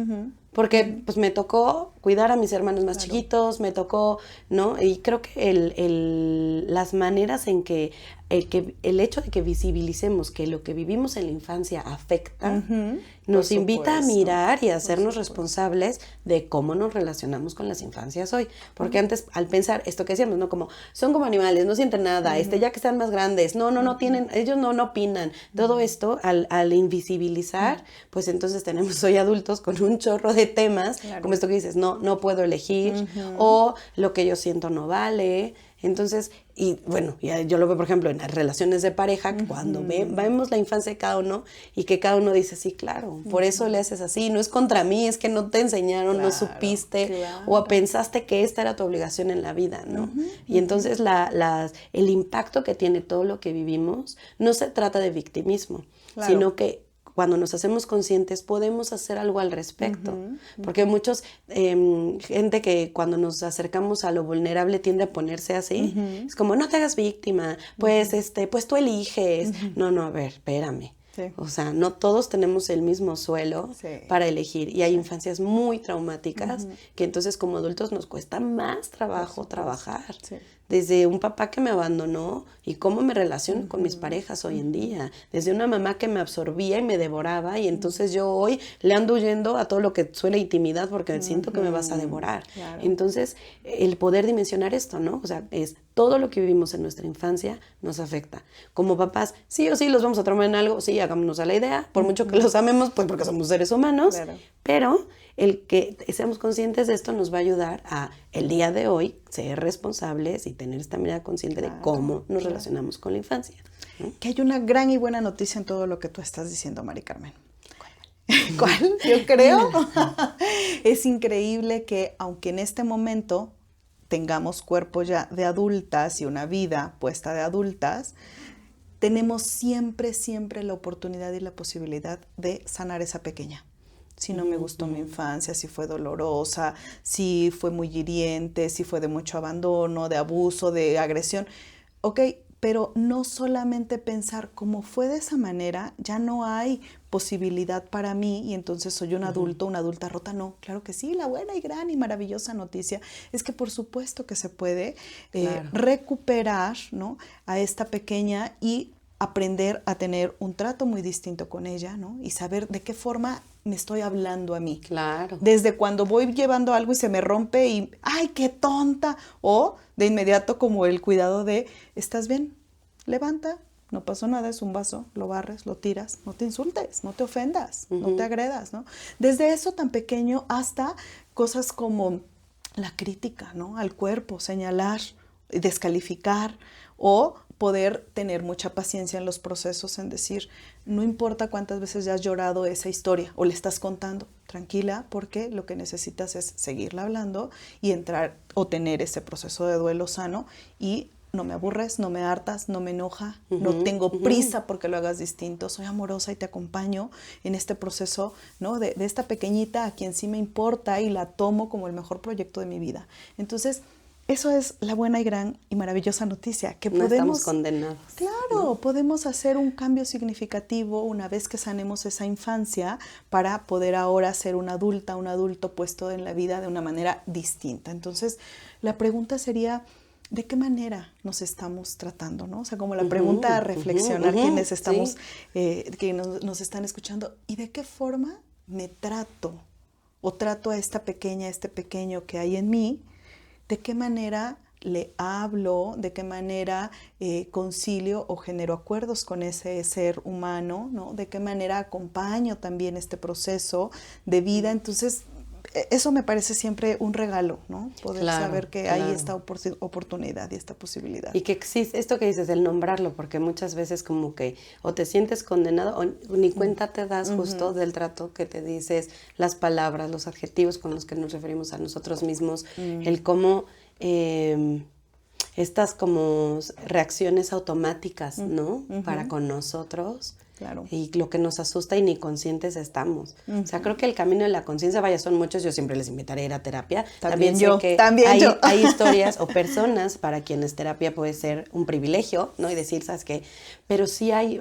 porque pues me tocó cuidar a mis hermanos más chiquitos, me tocó, ¿no? Y creo que las maneras en que el hecho de que visibilicemos que lo que vivimos en la infancia afecta, nos invita a mirar y a hacernos responsables de cómo nos relacionamos con las infancias hoy. Porque antes, al pensar esto que decíamos, ¿no? Como, son como animales, no sienten nada, ya que están más grandes, no tienen, ellos no opinan. Todo esto, al invisibilizar, pues entonces tenemos hoy adultos con un chorro de temas, como esto que dices, no puedo elegir, o lo que yo siento no vale. Entonces, y bueno, yo lo veo, por ejemplo, en las relaciones de pareja, cuando vemos la infancia de cada uno y que cada uno dice, sí, claro, por eso le haces así, no es contra mí, es que no te enseñaron, no supiste, o pensaste que esta era tu obligación en la vida, ¿no? Y entonces el impacto que tiene todo lo que vivimos no se trata de victimismo, sino que cuando nos hacemos conscientes podemos hacer algo al respecto, porque muchos, gente que cuando nos acercamos a lo vulnerable tiende a ponerse así, es como, no te hagas víctima, pues, pues tú eliges, no, a ver, espérame. Sí. O sea, no todos tenemos el mismo suelo para elegir y hay infancias muy traumáticas que entonces como adultos nos cuesta más trabajo trabajar. Sí. Desde un papá que me abandonó y cómo me relaciono con mis parejas hoy en día. Desde una mamá que me absorbía y me devoraba y entonces yo hoy le ando huyendo a todo lo que suena intimidad porque siento que me vas a devorar. Claro. Entonces, el poder dimensionar esto, ¿no? O sea, es todo lo que vivimos en nuestra infancia nos afecta. Como papás, sí o sí los vamos a traumar en algo, sí, hagámonos a la idea, por mucho que los amemos, pues porque somos seres humanos, pero el que seamos conscientes de esto nos va a ayudar a, el día de hoy, ser responsables y tener esta mirada consciente de cómo nos relacionamos con la infancia, ¿no? Que hay una gran y buena noticia en todo lo que tú estás diciendo, Mari Carmen. ¿Cuál? Yo creo. Es increíble que, aunque en este momento tengamos cuerpo ya de adultas y una vida puesta de adultas, tenemos siempre la oportunidad y la posibilidad de sanar esa pequeña. Si no me gustó mi infancia, si fue dolorosa, si fue muy hiriente, si fue de mucho abandono, de abuso, de agresión. Ok, pero no solamente pensar cómo fue de esa manera, ya no hay posibilidad para mí y entonces soy un adulto, una adulta rota. No, claro que sí, la buena y gran y maravillosa noticia es que por supuesto que se puede recuperar, ¿no?, a esta pequeña y aprender a tener un trato muy distinto con ella, ¿no? Y saber de qué forma me estoy hablando a mí. Claro. Desde cuando voy llevando algo y se me rompe y, ¡ay, qué tonta! O de inmediato como el cuidado de, ¿estás bien? Levanta, no pasó nada, es un vaso, lo barres, lo tiras, no te insultes, no te ofendas, no te agredas, ¿no? Desde eso tan pequeño hasta cosas como la crítica, ¿no? Al cuerpo, señalar, descalificar o poder tener mucha paciencia en los procesos en decir, no importa cuántas veces ya has llorado esa historia o le estás contando, tranquila, porque lo que necesitas es seguirla hablando y entrar o tener ese proceso de duelo sano y no me aburres, no me hartas, no me enoja, no tengo prisa porque lo hagas distinto, soy amorosa y te acompaño en este proceso, ¿no? De esta pequeñita a quien sí me importa y la tomo como el mejor proyecto de mi vida. Entonces, eso es la buena y gran y maravillosa noticia, que no podemos... estamos condenados. Claro, ¿no? Podemos hacer un cambio significativo una vez que sanemos esa infancia para poder ahora ser una adulta, un adulto puesto en la vida de una manera distinta. Entonces, la pregunta sería... ¿de qué manera nos estamos tratando, no? O sea, como la pregunta a reflexionar quienes estamos, que nos están escuchando, ¿y de qué forma me trato? O trato a esta pequeña, a este pequeño que hay en mí, ¿de qué manera le hablo? ¿De qué manera concilio o genero acuerdos con ese ser humano, ¿no? ¿De qué manera acompaño también este proceso de vida? Entonces, eso me parece siempre un regalo, ¿no? Poder saber que hay esta oportunidad y esta posibilidad. Y que existe, esto que dices, el nombrarlo, porque muchas veces como que o te sientes condenado o ni cuenta te das justo del trato que te dices, las palabras, los adjetivos con los que nos referimos a nosotros mismos, el cómo estas como reacciones automáticas, ¿no? Para con nosotros. Claro. Y lo que nos asusta y ni conscientes estamos. O sea, creo que el camino de la conciencia, vaya, son muchos, yo siempre les invitaré a ir a terapia. También sé que hay historias o personas para quienes terapia puede ser un privilegio, ¿no? Y decir, ¿sabes qué? Pero sí hay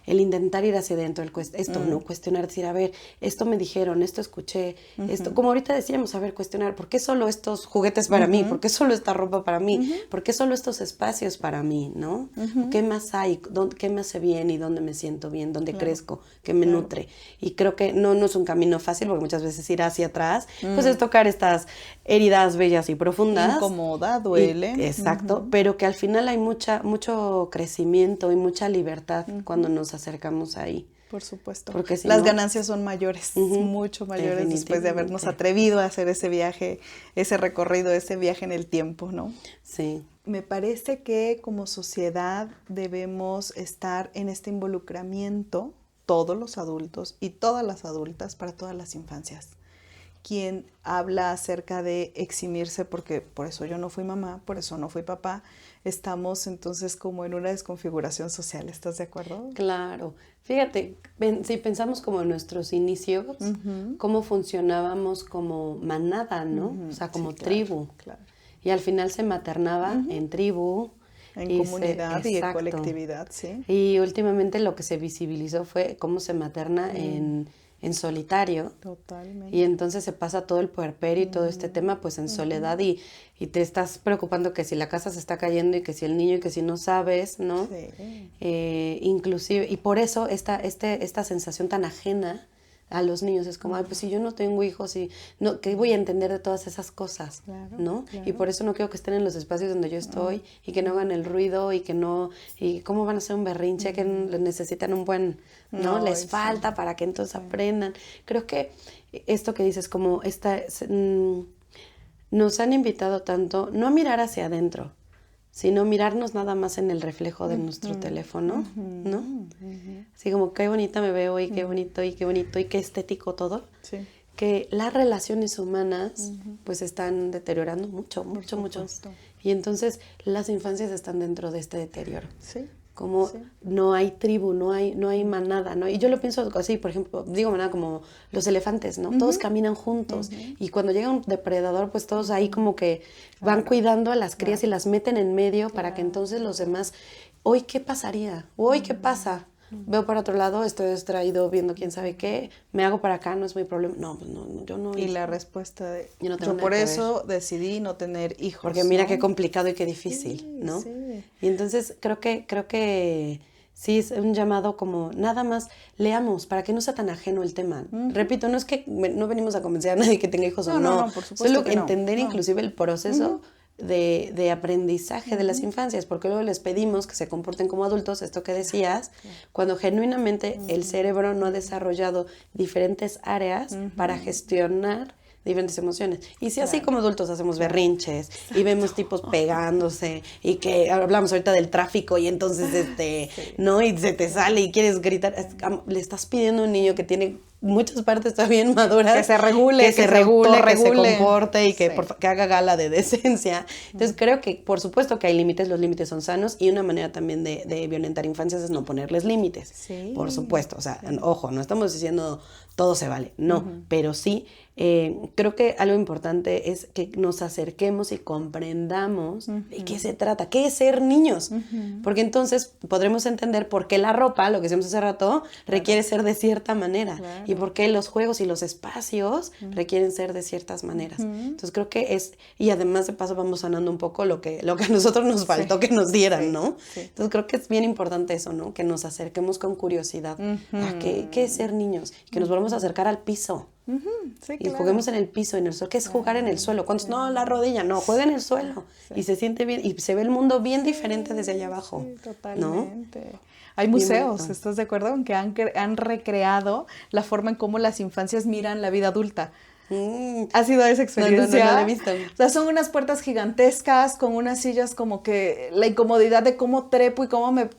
el intentar ir hacia adentro, esto, ¿no? Cuestionar, decir, a ver, esto me dijeron, esto escuché, esto, como ahorita decíamos, a ver, cuestionar, ¿por qué solo estos juguetes para mí? ¿Por qué solo esta ropa para mí? ¿Por qué solo estos espacios para mí, no? ¿Qué más hay? ¿Qué me hace bien y dónde me siento bien, dónde crezco, qué me nutre? Y creo que no es un camino fácil, porque muchas veces ir hacia atrás, pues es tocar estas heridas bellas y profundas. Incomoda, duele. Exacto, pero que al final hay mucho crecimiento y mucha libertad cuando nos acercamos ahí. Por supuesto. Porque si las ganancias son mayores, mucho mayores después de habernos atrevido a hacer ese viaje, ese recorrido, ese viaje en el tiempo, ¿no? Sí. Me parece que como sociedad debemos estar en este involucramiento, todos los adultos y todas las adultas, para todas las infancias. Quien habla acerca de eximirse, porque por eso yo no fui mamá, por eso no fui papá, estamos entonces como en una desconfiguración social, ¿estás de acuerdo? Claro. Fíjate, si pensamos como en nuestros inicios, cómo funcionábamos como manada, ¿no? O sea, como tribu. Claro. Y al final se maternaba en tribu. En comunidad y en colectividad, sí. Y últimamente lo que se visibilizó fue cómo se materna en solitario. Totalmente. Y entonces se pasa todo el puerperio y todo este tema pues en soledad y te estás preocupando que si la casa se está cayendo y que si el niño y que si no sabes, ¿no? Sí. Inclusive, y por eso esta sensación tan ajena a los niños es como, ay, pues si yo no tengo hijos, no, ¿qué voy a entender de todas esas cosas? Claro, ¿no? claro. Y por eso no quiero que estén en los espacios donde yo estoy y que no hagan el ruido y y cómo van a hacer un berrinche que necesitan un buen, ¿no? Les falta para que entonces aprendan. Creo que esto que dices, como nos han invitado tanto, no a mirar hacia adentro, sino mirarnos nada más en el reflejo de nuestro teléfono, ¿no? Así como, qué bonita me veo y qué bonito y qué estético todo. Sí. Que las relaciones humanas pues están deteriorando mucho. Y entonces las infancias están dentro de este deterioro. Sí. Como no hay tribu, no hay manada, ¿no? Y yo lo pienso así, por ejemplo, digo manada como los elefantes, ¿no? Todos caminan juntos. Y cuando llega un depredador, pues todos ahí como que van cuidando a las crías y las meten en medio para que entonces los demás, ¿hoy qué pasaría? ¿Hoy qué pasa? Veo para otro lado, estoy distraído viendo quién sabe qué, me hago para acá, no es mi problema. No, pues no, yo no. Y la respuesta de, yo por eso decidí no tener hijos. Porque mira qué complicado y qué difícil, ¿no? Sí. Y entonces creo que sí es un llamado como nada más leamos para que no sea tan ajeno el tema. Repito, no es que no venimos a convencer a nadie que tenga hijos o no. por supuesto Solo que no. entender inclusive el proceso de aprendizaje de las infancias, porque luego les pedimos que se comporten como adultos, esto que decías, cuando genuinamente el cerebro no ha desarrollado diferentes áreas para gestionar diferentes emociones. Y si así como adultos hacemos berrinches y vemos tipos pegándose y que hablamos ahorita del tráfico y entonces ¿no? Y se te sale y quieres gritar, le estás pidiendo a un niño que tiene muchas partes todavía inmaduras que se regule, que se regule, que se regule, comporte y que, que haga gala de decencia. Entonces creo que por supuesto que hay límites, los límites son sanos y una manera también de violentar infancias es no ponerles límites. Sí. Por supuesto, o sea, ojo, no estamos diciendo todo se vale, no, pero sí creo que algo importante es que nos acerquemos y comprendamos de qué se trata, qué es ser niños, porque entonces podremos entender por qué la ropa, lo que decíamos hace rato, requiere ser de cierta manera y por qué los juegos y los espacios requieren ser de ciertas maneras. Entonces creo que es, y además de paso vamos sanando un poco lo que a nosotros nos faltó que nos dieran, ¿no? Entonces creo que es bien importante eso, ¿no? Que nos acerquemos con curiosidad a qué es ser niños, que nos volvamos a acercar al piso. Sí, y juguemos en el piso, en el suelo. ¿Qué es jugar en el suelo? ¿Cuántos? No, la rodilla, no, juega en el suelo. Y se siente bien, y se ve el mundo bien diferente desde allá abajo. Sí, totalmente. ¿No? Hay museos, ¿estás de acuerdo? En que han recreado la forma en cómo las infancias miran la vida adulta. ¿Ha sido esa experiencia? No la he visto. O sea, son unas puertas gigantescas con unas sillas como que la incomodidad de cómo trepo y cómo me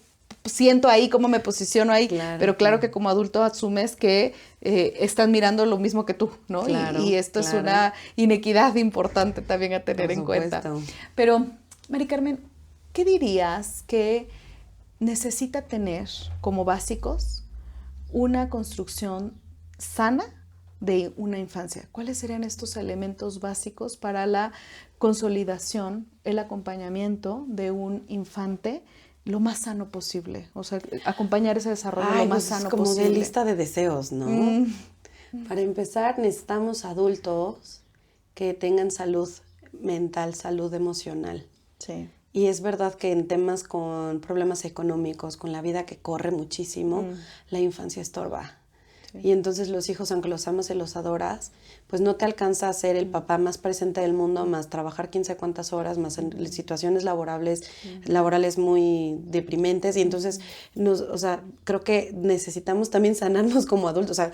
siento ahí, cómo me posiciono ahí, pero claro que como adulto asumes que están mirando lo mismo que tú, ¿no? Claro, y esto es una inequidad importante también a tener en cuenta. Pero, Mari Carmen, ¿qué dirías que necesita tener como básicos una construcción sana de una infancia? ¿Cuáles serían estos elementos básicos para la consolidación, el acompañamiento de un infante lo más sano posible? O sea, acompañar ese desarrollo lo más sano como posible. Como de lista de deseos, ¿no? Para empezar, necesitamos adultos que tengan salud mental, salud emocional. Sí. Y es verdad que en temas con problemas económicos, con la vida que corre muchísimo, la infancia estorba. Y entonces los hijos, aunque los amas y los adoras, pues no te alcanza a ser el papá más presente del mundo, más trabajar 15 cuantas horas, más en situaciones laborales muy deprimentes. Y entonces, o sea, creo que necesitamos también sanarnos como adultos. O sea,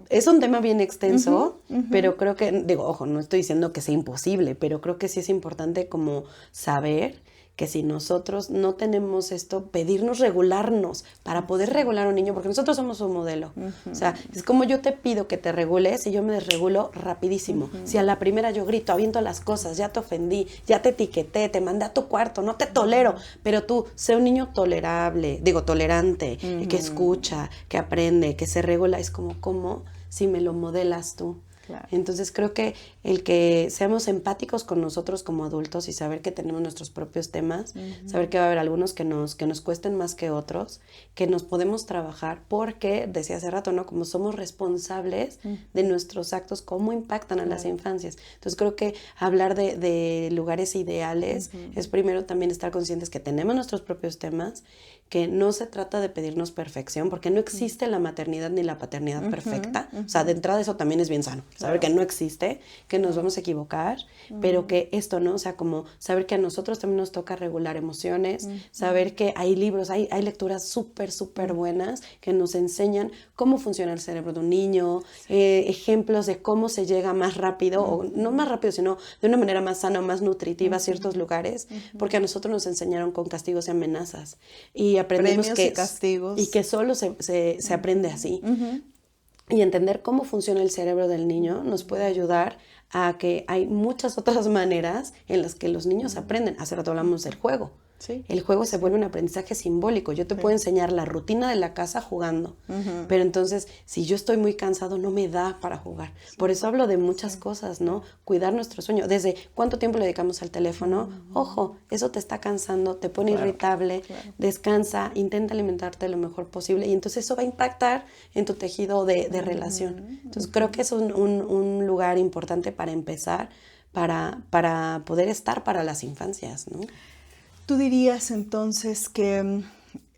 es un tema bien extenso, pero creo que, digo, ojo, no estoy diciendo que sea imposible, pero creo que sí es importante como saber que si nosotros no tenemos esto, pedirnos regularnos para poder regular a un niño, porque nosotros somos un modelo. O sea, es como yo te pido que te regules y yo me desregulo rapidísimo. Si a la primera yo grito, aviento las cosas, ya te ofendí, ya te etiqueté, te mandé a tu cuarto, no te tolero, pero tú, sé un niño tolerante, que escucha, que aprende, que se regula, es como si me lo modelas tú. Claro. Entonces creo que el que seamos empáticos con nosotros como adultos y saber que tenemos nuestros propios temas, saber que va a haber algunos que nos cuesten más que otros, que nos podemos trabajar porque, decía hace rato, ¿no? Como somos responsables de nuestros actos, cómo impactan a las infancias. Entonces creo que hablar de lugares ideales es primero también estar conscientes que tenemos nuestros propios temas, que no se trata de pedirnos perfección, porque no existe la maternidad ni la paternidad perfecta. O sea, de entrada eso también es bien sano. Saber que no existe, que nos vamos a equivocar, pero que esto, ¿no? O sea, como saber que a nosotros también nos toca regular emociones, saber que hay libros, hay lecturas súper buenas que nos enseñan cómo funciona el cerebro de un niño, ejemplos de cómo se llega más rápido, o no más rápido, sino de una manera más sana, más nutritiva a ciertos lugares, porque a nosotros nos enseñaron con castigos y amenazas. Y aprendimos premios y castigos. Y que solo se aprende así. Y entender cómo funciona el cerebro del niño nos puede ayudar a que hay muchas otras maneras en las que los niños aprenden. Hace rato hablamos del juego. Sí. El juego se vuelve un aprendizaje simbólico. Yo te puedo enseñar la rutina de la casa jugando, pero entonces si yo estoy muy cansado no me da para jugar. Por eso hablo de muchas cosas, ¿no? Cuidar nuestro sueño. Desde cuánto tiempo le dedicamos al teléfono. Ojo, eso te está cansando, te pone irritable, descansa, intenta alimentarte lo mejor posible y entonces eso va a impactar en tu tejido de relación. Entonces creo que es un lugar importante para empezar, para poder estar para las infancias, ¿no? ¿Tú dirías entonces que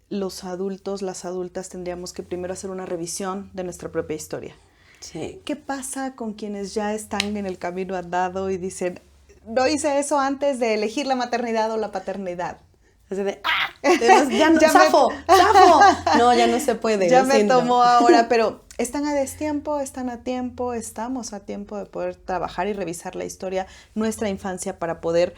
los adultos, las adultas, tendríamos que primero hacer una revisión de nuestra propia historia. Sí. ¿Qué pasa con quienes ya están en el camino andado y dicen, no hice eso antes de elegir la maternidad o la paternidad? Así de, ya no, ¡zafo! No, ya no se puede. Ya me tomó ahora, pero están a destiempo, están a tiempo, estamos a tiempo de poder trabajar y revisar la historia, nuestra infancia, para poder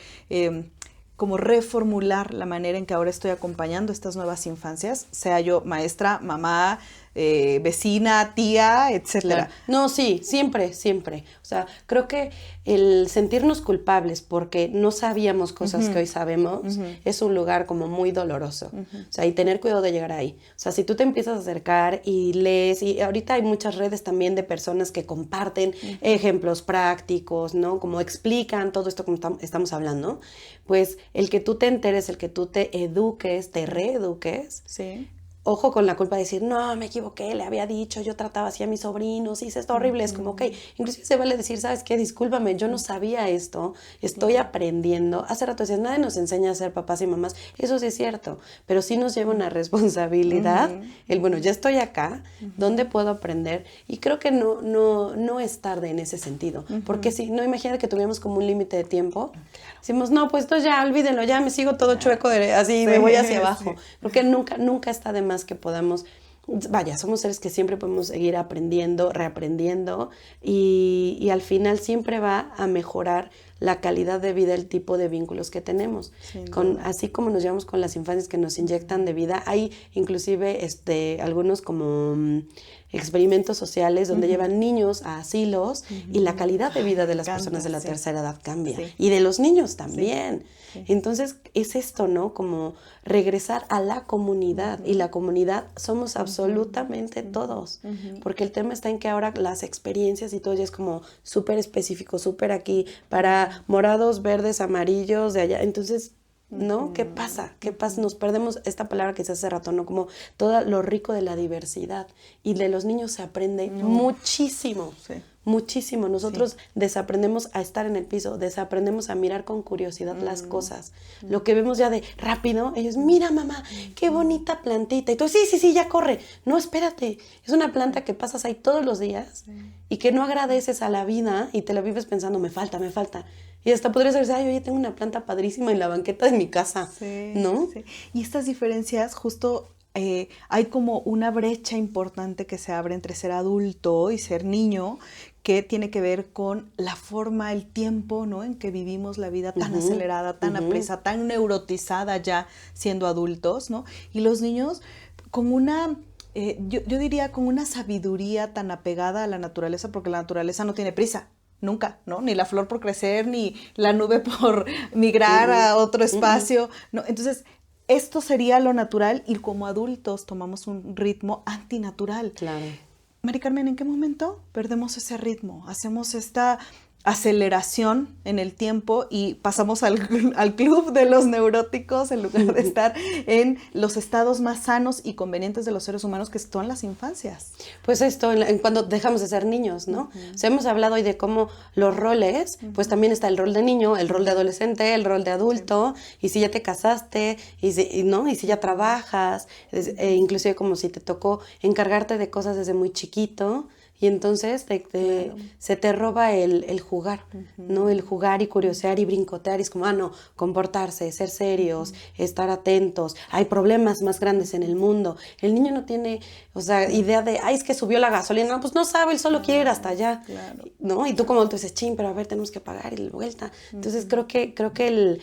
como reformular la manera en que ahora estoy acompañando estas nuevas infancias, sea yo maestra, mamá, vecina, tía, etcétera. Claro. No, sí, siempre, siempre. O sea, creo que el sentirnos culpables porque no sabíamos cosas que hoy sabemos es un lugar como muy doloroso. O sea, y tener cuidado de llegar ahí. O sea, si tú te empiezas a acercar y lees, y ahorita hay muchas redes también de personas que comparten ejemplos prácticos, ¿no? Como explican todo esto como estamos hablando, pues el que tú te enteres, el que tú te eduques, te reeduques, sí. Ojo con la culpa de decir, no, me equivoqué, le había dicho, yo trataba así a mis sobrinos, hice esto horrible. Es como, ok, inclusive se vale decir, ¿sabes qué? Discúlpame, yo no sabía esto, estoy aprendiendo. Hace rato decías, nadie nos enseña a ser papás y mamás. Eso sí es cierto, pero sí nos lleva una responsabilidad. El, bueno, ya estoy acá, ¿dónde puedo aprender? Y creo que no es tarde en ese sentido, porque si no, imagínate que tuviéramos como un límite de tiempo. Decimos, no, pues esto ya, olvídenlo, ya me sigo todo chueco, así me voy hacia abajo. Porque nunca está de más que podamos, vaya, somos seres que siempre podemos seguir aprendiendo, reaprendiendo y al final siempre va a mejorar la calidad de vida, el tipo de vínculos que tenemos. Así como nos llevamos con las infancias que nos inyectan de vida, hay inclusive algunos como experimentos sociales donde llevan niños a asilos y la calidad de vida de las personas de la tercera edad cambia. Sí. Y de los niños también. Sí. Entonces es esto, ¿no? Como regresar a la comunidad. Y la comunidad somos absolutamente todos. Porque el tema está en que ahora las experiencias y todo ya es como súper específico, súper aquí, para morados, verdes, amarillos, de allá. Entonces, ¿no? ¿Qué pasa? ¿Qué pasa? Nos perdemos esta palabra que se hace rato, ¿no? Como todo lo rico de la diversidad. Y de los niños se aprende muchísimo. Sí. Muchísimo. Nosotros desaprendemos a estar en el piso, desaprendemos a mirar con curiosidad las cosas. Lo que vemos ya de rápido, ellos, mira mamá, qué bonita plantita. Y tú, sí, ya corre. No, espérate. Es una planta que pasas ahí todos los días y que no agradeces a la vida y te la vives pensando, me falta. Y hasta podrías decir, ay, oye, tengo una planta padrísima en la banqueta de mi casa, ¿no? Sí. Y estas diferencias justo... hay como una brecha importante que se abre entre ser adulto y ser niño, que tiene que ver con la forma, el tiempo, ¿no? En que vivimos la vida tan acelerada, tan apresa, tan neurotizada ya siendo adultos, ¿no? Y los niños con una... yo diría con una sabiduría tan apegada a la naturaleza, porque la naturaleza no tiene prisa. Nunca, ¿no? Ni la flor por crecer, ni la nube por migrar a otro espacio, ¿no? Entonces... esto sería lo natural y como adultos tomamos un ritmo antinatural. Claro. Mari Carmen, ¿en qué momento perdemos ese ritmo? Hacemos esta aceleración en el tiempo y pasamos al club de los neuróticos en lugar de estar en los estados más sanos y convenientes de los seres humanos que son las infancias. Pues esto, en cuando dejamos de ser niños, ¿no? O sea, hemos hablado hoy de cómo los roles, pues también está el rol de niño, el rol de adolescente, el rol de adulto, y si ya te casaste, y si ya trabajas, inclusive como si te tocó encargarte de cosas desde muy chiquito. Y entonces se te roba el jugar, ¿no? El jugar y curiosear y brincotear. Y es como, no, comportarse, ser serios, estar atentos. Hay problemas más grandes en el mundo. El niño no tiene, idea de, es que subió la gasolina. No, pues no sabe, él solo quiere ir hasta allá, ¿no? Y tú como tú dices, pero a ver, tenemos que pagar y la vuelta. Entonces creo que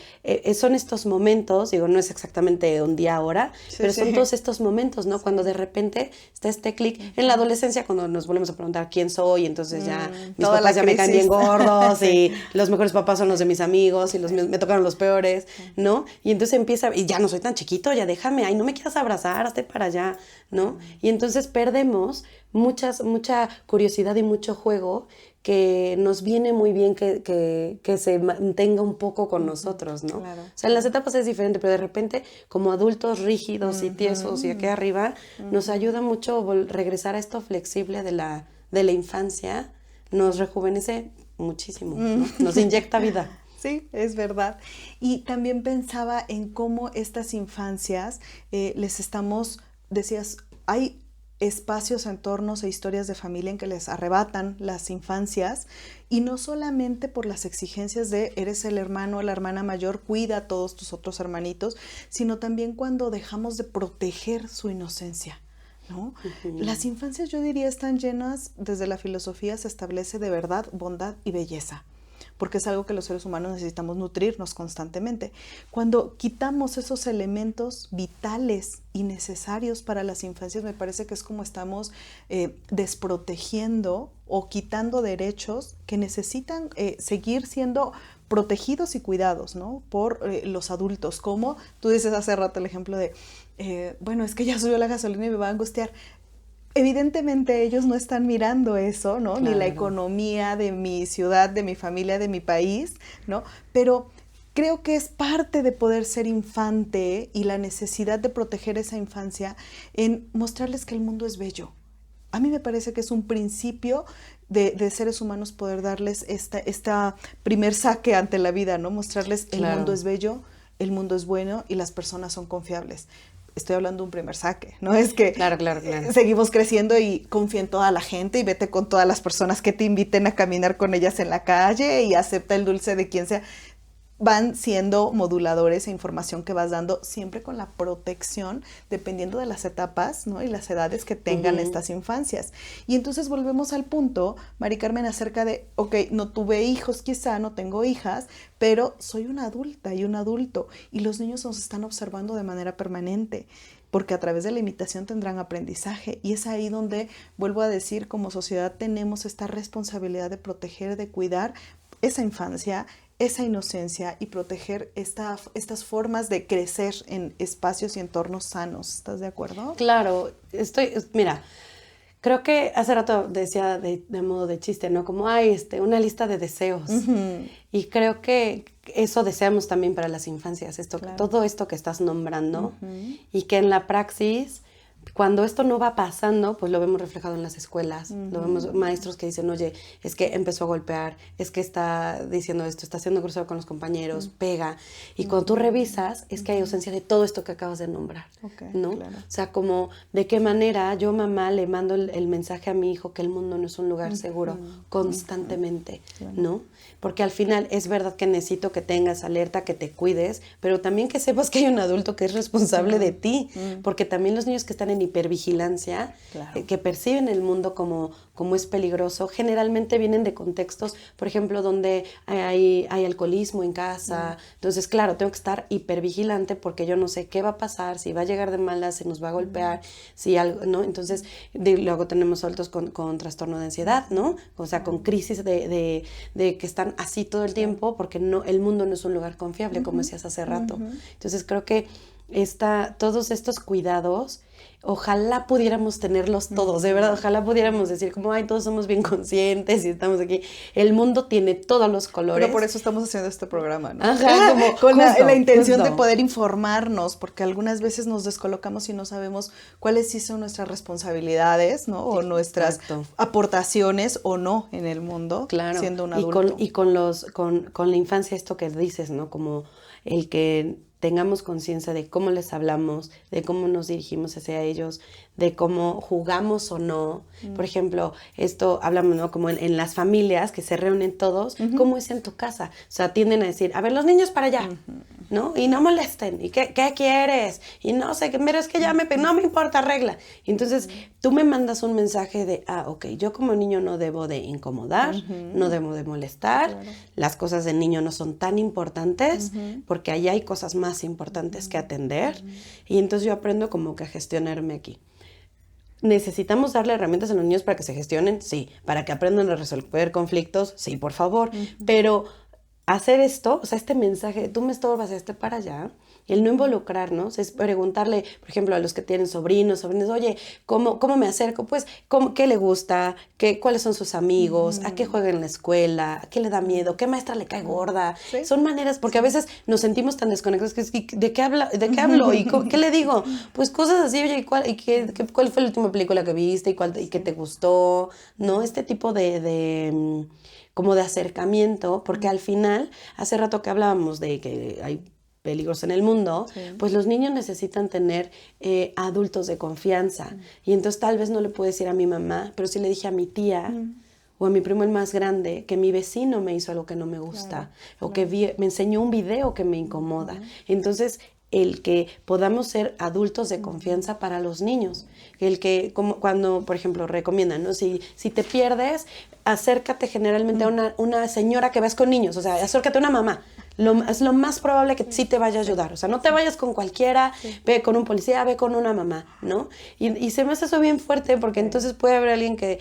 son estos momentos, digo, no es exactamente un día ahora, pero son todos estos momentos, ¿no? Cuando de repente está este clic en la adolescencia, cuando nos volvemos a preguntar quién soy, entonces ya mis papás ya me caen bien gordos y los mejores papás son los de mis amigos y los míos me tocaron los peores, ¿no? Y entonces empieza, y ya no soy tan chiquito, ya déjame, no me quieras abrazar, hazte para allá, ¿no? Y entonces perdemos mucha curiosidad y mucho juego que nos viene muy bien que se mantenga un poco con nosotros, ¿no? Claro. O sea, en las etapas es diferente, pero de repente, como adultos rígidos y tiesos y aquí arriba, nos ayuda mucho regresar a esto flexible de la infancia, nos rejuvenece muchísimo, ¿no? Nos inyecta vida. Sí, es verdad. Y también pensaba en cómo estas infancias les estamos, decías, hay espacios, entornos e historias de familia en que les arrebatan las infancias y no solamente por las exigencias de eres el hermano o la hermana mayor, cuida a todos tus otros hermanitos, sino también cuando dejamos de proteger su inocencia, ¿no? Las infancias, yo diría, están llenas, desde la filosofía se establece de verdad, bondad y belleza, porque es algo que los seres humanos necesitamos nutrirnos constantemente. Cuando quitamos esos elementos vitales y necesarios para las infancias, me parece que es como estamos desprotegiendo o quitando derechos que necesitan seguir siendo protegidos y cuidados, ¿no? Por los adultos, como tú dices hace rato el ejemplo de, bueno, es que ya subió la gasolina y me va a angustiar. Evidentemente ellos no están mirando eso, ¿no? Claro. Ni la economía de mi ciudad, de mi familia, de mi país, ¿no? Pero creo que es parte de poder ser infante y la necesidad de proteger esa infancia en mostrarles que el mundo es bello. A mí me parece que es un principio de seres humanos poder darles esta primer saque ante la vida, ¿no? Mostrarles el mundo es bello, el mundo es bueno y las personas son confiables. Estoy hablando de un primer saque, ¿no? Es que claro. Seguimos creciendo y confía en toda la gente y vete con todas las personas que te inviten a caminar con ellas en la calle y acepta el dulce de quien sea. Van siendo moduladores e información que vas dando siempre con la protección, dependiendo de las etapas, ¿no? Y las edades que tengan estas infancias. Y entonces volvemos al punto, Mari Carmen, acerca de, ok, no tuve hijos quizá, no tengo hijas, pero soy una adulta y un adulto y los niños nos están observando de manera permanente, porque a través de la imitación tendrán aprendizaje y es ahí donde, vuelvo a decir, como sociedad tenemos esta responsabilidad de proteger, de cuidar esa infancia, esa inocencia y proteger estas formas de crecer en espacios y entornos sanos. ¿Estás de acuerdo? Claro, mira, creo que hace rato decía de modo de chiste, ¿no? Como hay una lista de deseos. Y creo que eso deseamos también para las infancias, claro. Todo esto que estás nombrando y que en la praxis, cuando esto no va pasando, pues lo vemos reflejado en las escuelas, lo vemos maestros que dicen, oye, es que empezó a golpear, es que está diciendo esto, está haciendo grosero con los compañeros, pega, y cuando tú revisas, es que hay ausencia de todo esto que acabas de nombrar, ¿no? Claro. O sea, como de qué manera yo, mamá, le mando el mensaje a mi hijo que el mundo no es un lugar seguro, constantemente, ¿no? Porque al final es verdad que necesito que tengas alerta, que te cuides, pero también que sepas que hay un adulto que es responsable de ti, porque también los niños que están en hipervigilancia, que perciben el mundo como es peligroso, generalmente vienen de contextos, por ejemplo, donde hay alcoholismo en casa. Entonces, claro, tengo que estar hipervigilante porque yo no sé qué va a pasar, si va a llegar de malas, si nos va a golpear, si algo, ¿no? Entonces, luego tenemos adultos con trastorno de ansiedad, ¿no? O sea, con crisis de que están así todo el tiempo porque el mundo no es un lugar confiable, como decías hace rato. Entonces, creo que todos estos cuidados, ojalá pudiéramos tenerlos todos, de verdad, ojalá pudiéramos decir como, ay, todos somos bien conscientes y estamos aquí. El mundo tiene todos los colores. Pero por eso estamos haciendo este programa, ¿no? Ajá, como con la intención de poder informarnos, porque algunas veces nos descolocamos y no sabemos cuáles sí son nuestras responsabilidades, ¿no? O nuestras aportaciones o no en el mundo, claro. Siendo un adulto. Y con la infancia, esto que dices, ¿no? Como el que tengamos conciencia de cómo les hablamos, de cómo nos dirigimos hacia ellos, de cómo jugamos o no. Por ejemplo, esto hablamos, ¿no? Como en las familias que se reúnen todos, ¿cómo es en tu casa? O sea, tienden a decir, a ver, los niños para allá, ¿no? Y no molesten, ¿y qué quieres? Y no sé, pero es que ya no me importa, regla. Y entonces, tú me mandas un mensaje de, ok, yo como niño no debo de incomodar, no debo de molestar, las cosas del niño no son tan importantes, porque allá hay cosas más importantes que atender, y entonces yo aprendo como que a gestionarme aquí. ¿Necesitamos darle herramientas a los niños para que se gestionen? Sí. ¿Para que aprendan a resolver conflictos? Sí, por favor. Pero hacer esto, o sea, este mensaje, tú me estorbas, para allá, y el no involucrarnos es preguntarle, por ejemplo, a los que tienen sobrinos, oye, ¿cómo me acerco? Pues, ¿qué le gusta? ¿Cuáles son sus amigos? ¿A qué juega en la escuela? ¿A qué le da miedo? ¿Qué maestra le cae gorda? ¿Sí? Son maneras, porque a veces nos sentimos tan desconectados que ¿de qué hablo? ¿Y qué le digo? Pues cosas así, oye, ¿cuál fue la última película que viste? ¿Y qué te gustó? ¿No? Este tipo de como de acercamiento, porque al final, hace rato que hablábamos de que hay peligros en el mundo, pues los niños necesitan tener adultos de confianza. Y entonces tal vez no le puedo decir a mi mamá, pero sí le dije a mi tía o a mi primo el más grande que mi vecino me hizo algo que no me gusta, o que me enseñó un video que me incomoda. Entonces, el que podamos ser adultos de confianza para los niños. El que, como cuando, por ejemplo, recomiendan, ¿no? Si te pierdes, acércate generalmente a una señora que ves con niños, o sea, acércate a una mamá. Es lo más probable que sí te vaya a ayudar. O sea, no te vayas con cualquiera, ve con un policía, ve con una mamá, ¿no? Y se me hace eso bien fuerte porque entonces puede haber alguien que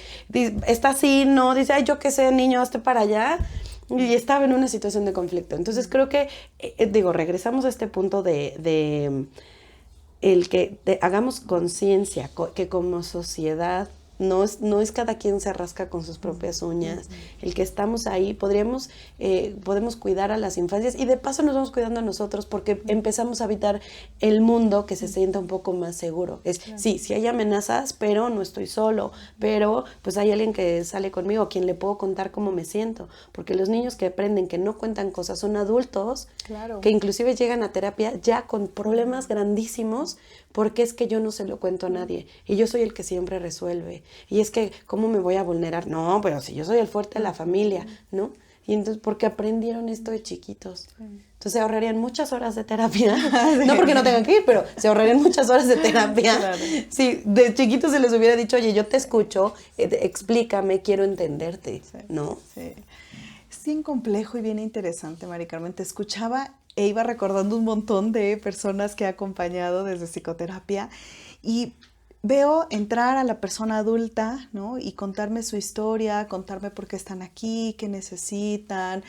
está así, ¿no? Dice, ay, yo qué sé, niño, hazte para allá. Y estaba en una situación de conflicto. Entonces creo que, regresamos a este punto de el que hagamos conciencia, que como sociedad no es cada quien se rasca con sus propias uñas. El que estamos ahí, podemos cuidar a las infancias y de paso nos vamos cuidando a nosotros porque empezamos a habitar el mundo que se sienta un poco más seguro. Sí hay amenazas, pero no estoy solo, pero pues hay alguien que sale conmigo, a quien le puedo contar cómo me siento, porque los niños que aprenden que no cuentan cosas son adultos que inclusive llegan a terapia ya con problemas grandísimos porque es que yo no se lo cuento a nadie y yo soy el que siempre resuelve. Y es que, ¿cómo me voy a vulnerar? No, pero si yo soy el fuerte de la familia, ¿no? Y entonces, porque aprendieron esto de chiquitos. Entonces, se ahorrarían muchas horas de terapia. No porque no tengan que ir, pero se ahorrarían muchas horas de terapia. Claro. Si de chiquitos se les hubiera dicho, oye, yo te escucho, explícame, quiero entenderte, ¿no? Sí. Es bien complejo y bien interesante, Mari Carmen. Te escuchaba e iba recordando un montón de personas que he acompañado desde psicoterapia y veo entrar a la persona adulta, ¿no? Y contarme su historia, contarme por qué están aquí, qué necesitan,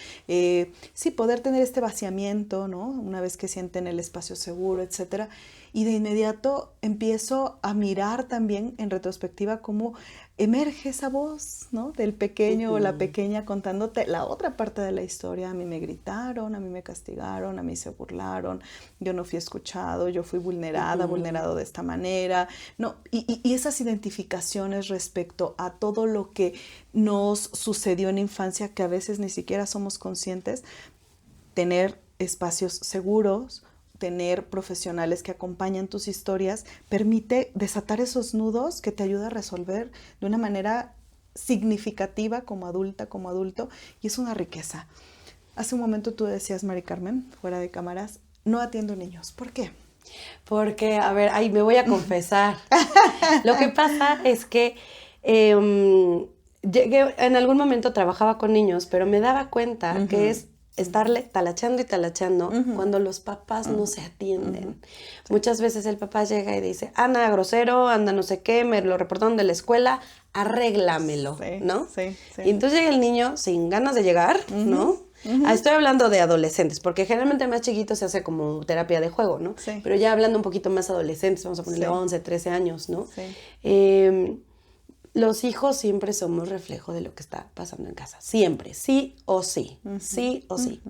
poder tener este vaciamiento, ¿no? Una vez que sienten el espacio seguro, etcétera. Y de inmediato empiezo a mirar también en retrospectiva cómo emerge esa voz, ¿no? Del pequeño o la pequeña contándote la otra parte de la historia. A mí me gritaron, a mí me castigaron, a mí se burlaron, yo no fui escuchado, yo fui vulnerado de esta manera, ¿no? Y esas identificaciones respecto a todo lo que nos sucedió en infancia que a veces ni siquiera somos conscientes, tener espacios seguros, tener profesionales que acompañan tus historias, permite desatar esos nudos que te ayuda a resolver de una manera significativa como adulta, como adulto, y es una riqueza. Hace un momento tú decías, Mari Carmen, fuera de cámaras, no atiendo niños. ¿Por qué? Porque, a ver, me voy a confesar. Lo que pasa es que en algún momento trabajaba con niños, pero me daba cuenta que es estarle talachando y talachando cuando los papás no se atienden. Muchas veces el papá llega y dice, anda grosero, anda no sé qué, me lo reportaron de la escuela, arréglamelo, ¿no? Sí. Y entonces llega el niño sin ganas de llegar, ¿no? Estoy hablando de adolescentes, porque generalmente más chiquitos se hace como terapia de juego, ¿no? Sí. Pero ya hablando un poquito más adolescentes, vamos a ponerle 11, 13 años, ¿no? Sí. Los hijos siempre somos reflejo de lo que está pasando en casa. Siempre, sí o sí. Sí o sí.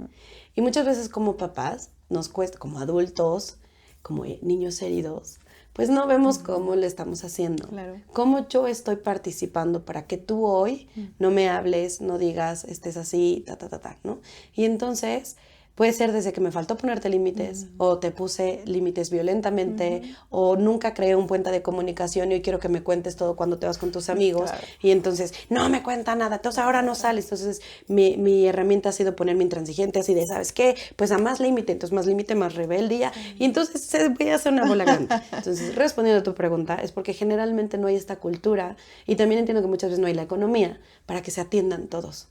Y muchas veces como papás, nos cuesta, como adultos, como niños heridos, pues no vemos cómo le estamos haciendo. Claro. Cómo yo estoy participando para que tú hoy no me hables, no digas, estés así, ¿no? Y entonces puede ser desde que me faltó ponerte límites, o te puse límites violentamente, o nunca creé un puente de comunicación y hoy quiero que me cuentes todo cuando te vas con tus amigos. Claro. Y entonces, no me cuenta nada, entonces ahora no sales. Entonces, mi herramienta ha sido ponerme intransigente, así de, ¿sabes qué? Pues a más límite, entonces más límite, más rebeldía. Y entonces se voy a hacer una bola grande. Entonces, respondiendo a tu pregunta, es porque generalmente no hay esta cultura, y también entiendo que muchas veces no hay la economía para que se atiendan todos.